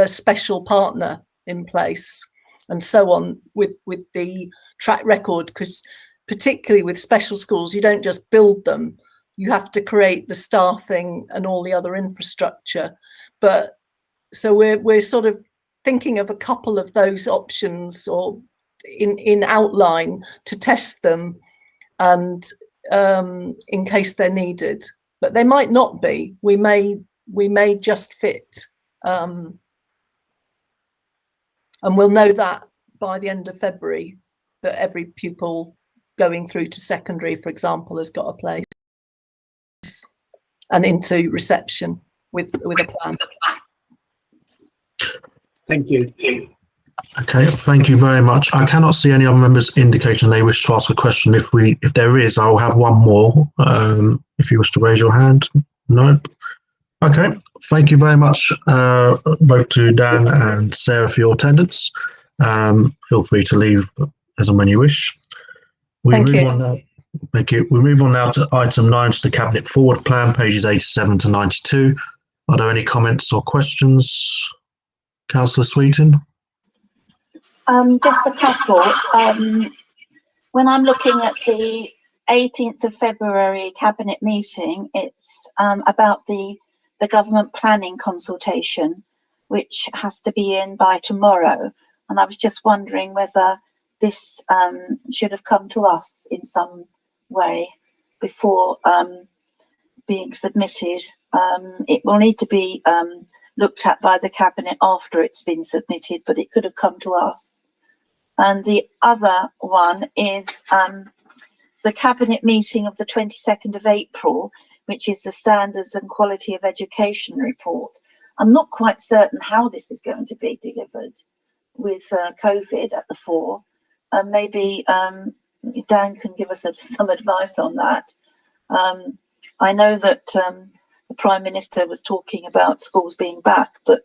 special partner in place, and so on, with the track record, because particularly with special schools, you don't just build them, you have to create the staffing and all the other infrastructure. But so we're sort of thinking of a couple of those options, or in outline, to test them, and in case they're needed. But they might not be. We may just fit, and we'll know that by the end of February, that every pupil going through to secondary, for example, has got a place, and into reception with a plan. Thank you. Okay, thank you very much. I cannot see any other members indicating they wish to ask a question. If there is, I'll have one more. If you wish to raise your hand. No. Okay, thank you very much, both to Dan and Sarah, for your attendance. Feel free to leave as and when you wish. Thank you. Thank you. We move on now to item 9, to the Cabinet Forward Plan, pages 87 to 92. Are there any comments or questions? Councillor Sweetin? Just a couple. When I'm looking at the 18th of February Cabinet meeting, it's about the government planning consultation, which has to be in by tomorrow. And I was just wondering whether this should have come to us in some way before being submitted. It will need to be looked at by the Cabinet after it's been submitted, but it could have come to us. And the other one is the Cabinet meeting of the 22nd of April, which is the Standards and Quality of Education report. I'm not quite certain how this is going to be delivered with COVID at the fore. Maybe Dan can give us some advice on that. I know that the Prime Minister was talking about schools being back, but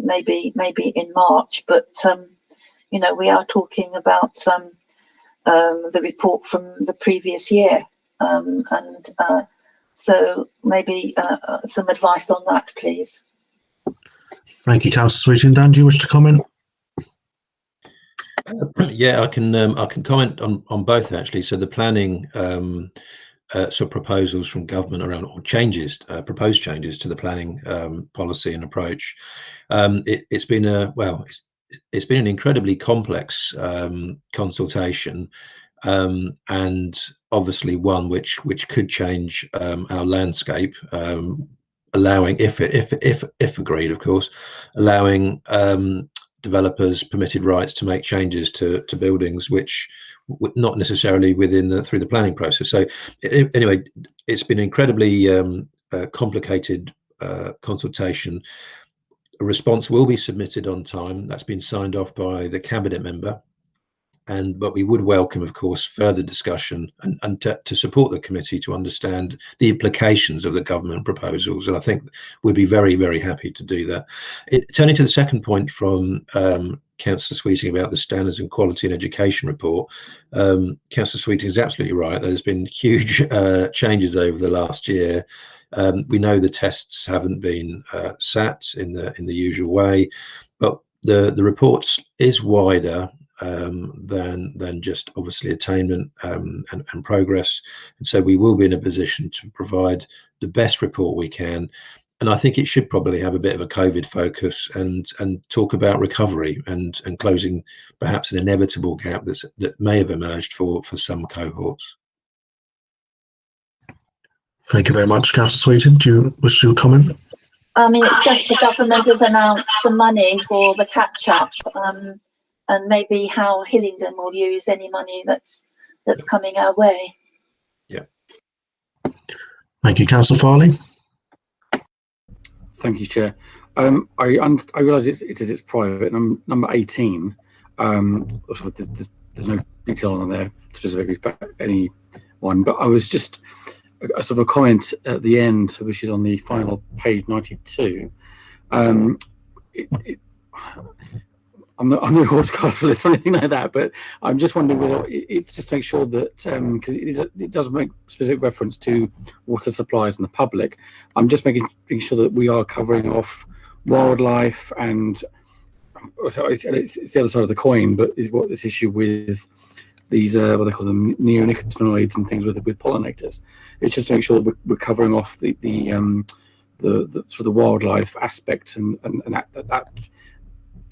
maybe in March. But you know, we are talking about the report from the previous year, and so maybe some advice on that, please. Thank you, Councillor Sweetin. Dan, do you wish to comment? Yeah, I can comment on both, actually. So the planning proposals from government around, or changes, proposed changes to the planning policy and approach. It's been an incredibly complex consultation, and obviously one which could change our landscape, allowing, if agreed, of course, allowing developers permitted rights to make changes to buildings which not necessarily through the planning process. So anyway, it's been incredibly complicated consultation. A response will be submitted on time. That's been signed off by the Cabinet member. but we would welcome, of course, further discussion and to support the committee to understand the implications of the government proposals. And I think we'd be very, very happy to do that. Turning to the second point from Councillor Sweeting about the Standards and Quality in Education report, Councillor Sweeting is absolutely right. There's been huge changes over the last year. We know the tests haven't been sat in the usual way, but the report is wider than just obviously attainment and progress, and so we will be in a position to provide the best report we can. And I think it should probably have a bit of a COVID focus and talk about recovery and closing perhaps an inevitable gap that may have emerged for some cohorts. Thank you very much, Councillor Sweeting. Do you wish to comment? I mean, it's just the government has announced some money for the catch-up, and maybe how Hillingdon will use any money that's coming our way. Yeah. Thank you, Councillor Farley. Thank you, Chair. I realise it's private. Number 18. There's no detail on there specifically about anyone, but I was just a sort of a comment at the end, which is on the final page 92. I'm not a horticulturalist or anything like that, but I'm just wondering whether it's just to make sure that, because it does make specific reference to water supplies and the public. I'm just making sure that we are covering off wildlife and it's the other side of the coin, but is what this issue with these what they call them neonicotinoids and things with pollinators. It's just to make sure that we're covering off the sort of the wildlife aspect and that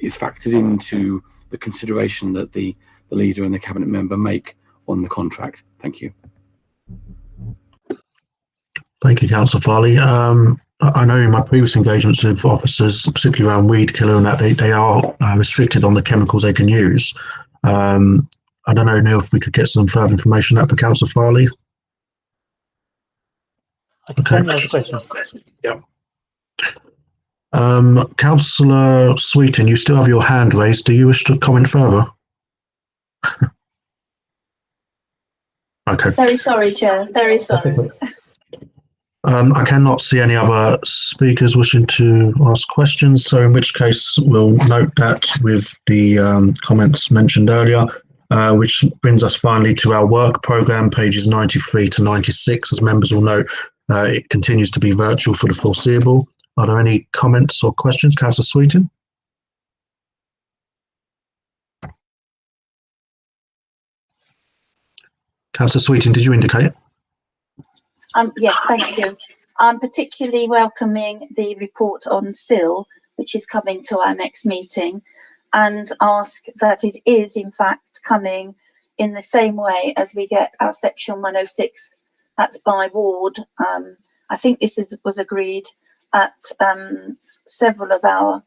is factored into the consideration that the leader and the cabinet member make on the contract. Thank you. Thank you, Councillor Farley. I know in my previous engagements with officers, particularly around weed killer and that, they are restricted on the chemicals they can use. I don't know, Neil, if we could get some further information on that for Councillor Farley. I can certainly ask a question. Yeah. Councillor Sweeting, you still have your hand raised. Do you wish to comment further? Okay. Very sorry, Chair. Very sorry. I cannot see any other speakers wishing to ask questions, so in which case we'll note that with the comments mentioned earlier, which brings us finally to our work programme, pages 93 to 96. As members will note, it continues to be virtual for the foreseeable. Are there any comments or questions? Councillor Sweeting? Councillor Sweeting, did you indicate? Yes, thank you. I'm particularly welcoming the report on SIL, which is coming to our next meeting, and ask that it is in fact coming in the same way as we get our section 106, that's by ward. I think this was agreed at several of our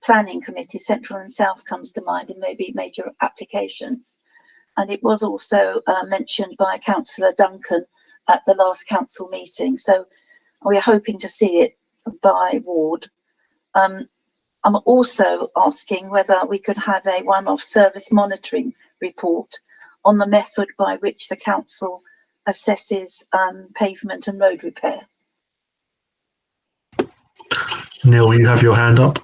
planning committees. Central and South comes to mind, and maybe major applications. And it was also mentioned by Councillor Duncan at the last council meeting. So we're hoping to see it by ward. I'm also asking whether we could have a one-off service monitoring report on the method by which the council assesses pavement and road repair. Neil, you have your hand up.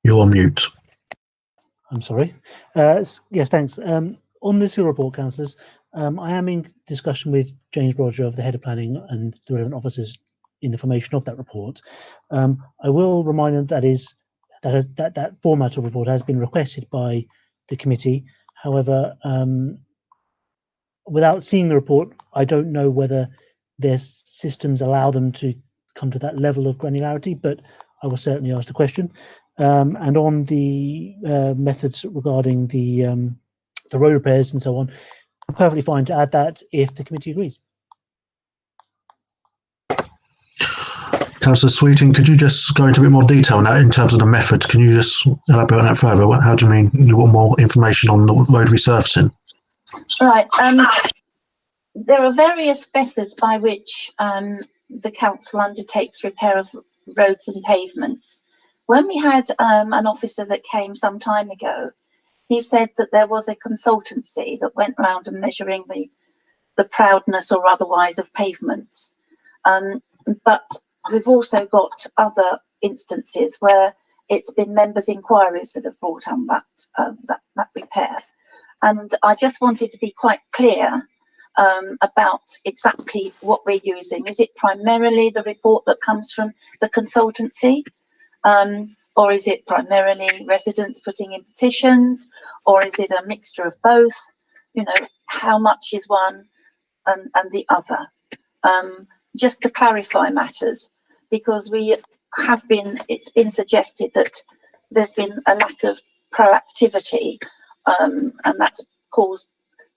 You're on mute. I'm sorry. Yes, thanks. On this report, councillors, I am in discussion with James Roger, of the head of planning, and the relevant officers in the formation of that report. I will remind them that format of report has been requested by the committee. However, without seeing the report, I don't know whether their systems allow them to come to that level of granularity, but I will certainly ask the question. And on the methods regarding the road repairs and so on, I'm perfectly fine to add that if the committee agrees. Councillor Sweeting, could you just go into a bit more detail on that in terms of the method? Can you just elaborate on that further? How do you mean you want more information on the road resurfacing? Right. There are various methods by which the council undertakes repair of roads and pavements. When we had an officer that came some time ago, he said that there was a consultancy that went round and measuring the proudness or otherwise of pavements. But we've also got other instances where it's been members' inquiries that have brought on that repair. And I just wanted to be quite clear about exactly what we're using. Is it primarily the report that comes from the consultancy? Or is it primarily residents putting in petitions? Or is it a mixture of both? You know, how much is one and the other? Just to clarify matters, because it's been suggested that there's been a lack of proactivity, and that's caused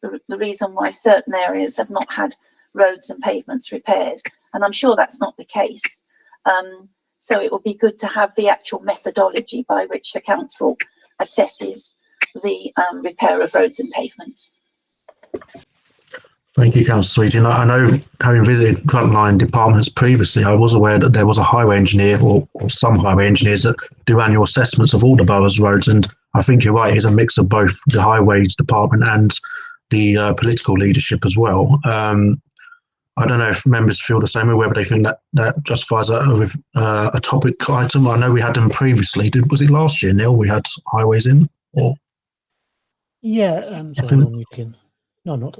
the reason why certain areas have not had roads and pavements repaired. And I'm sure that's not the case. So it would be good to have the actual methodology by which the council assesses the repair of roads and pavements. Thank you, Councillor Sweeting. I know, having visited frontline departments previously, I was aware that there was a highway engineer or some highway engineers that do annual assessments of all the borough's roads. And I think you're right, it's a mix of both the highways department and the political leadership as well. I don't know if members feel the same way, whether they think that justifies a topic item. I know we had them previously. Was it last year, Neil? We had highways in? Or Yeah, sorry, no, I'm not.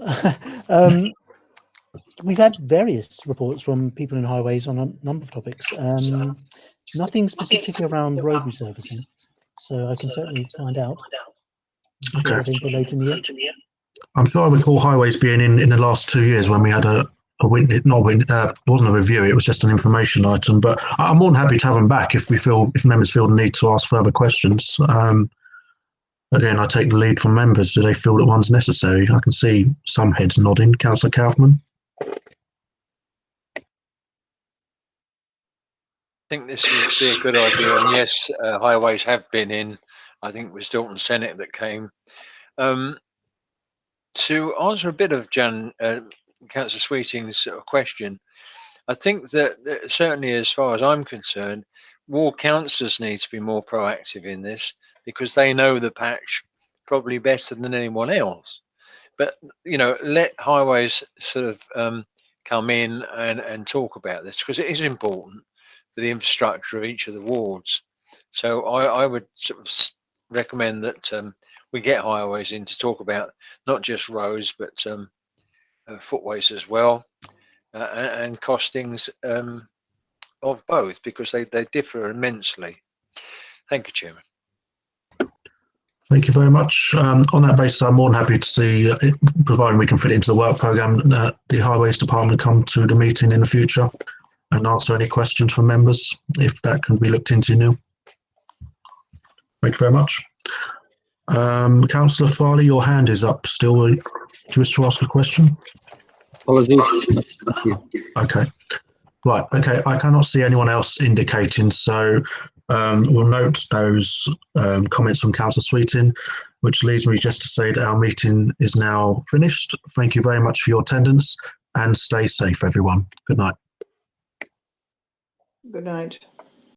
We've had various reports from people in highways on a number of topics. Nothing specifically around road resurfacing, so I can certainly find out. Okay. Later in the year. I'm sure I recall highways being in the last 2 years when we had a witness, it wasn't a review, it was just an information item. But I'm more than happy to have them back if members feel the need to ask further questions. Again, I take the lead from members. Do they feel that one's necessary? I can see some heads nodding. Councillor Kaufman. I think this would be a good idea, and yes, highways have been in. I think it was Dalton Senate that came. To answer a bit of Councillor Sweeting's question, I think that certainly as far as I'm concerned, more councillors need to be more proactive in this, because they know the patch probably better than anyone else. But, you know, let highways sort of come in and talk about this, because it is important for the infrastructure of each of the wards. So I would sort of recommend that we get highways in to talk about not just roads, but footways as well, and costings of both, because they differ immensely. Thank you, Chairman. Thank you very much. On that basis, I'm more than happy to see, providing we can fit it into the work programme, the Highways Department come to the meeting in the future and answer any questions from members, if that can be looked into now. Thank you very much. Councillor Farley, your hand is up still. Do you wish to ask a question? Apologies. Thank you. Okay. Right. Okay. I cannot see anyone else indicating, so we'll note those comments from Councillor Sweeting, which leads me just to say that our meeting is now finished. Thank you very much for your attendance, and stay safe, everyone. Good night. Good night.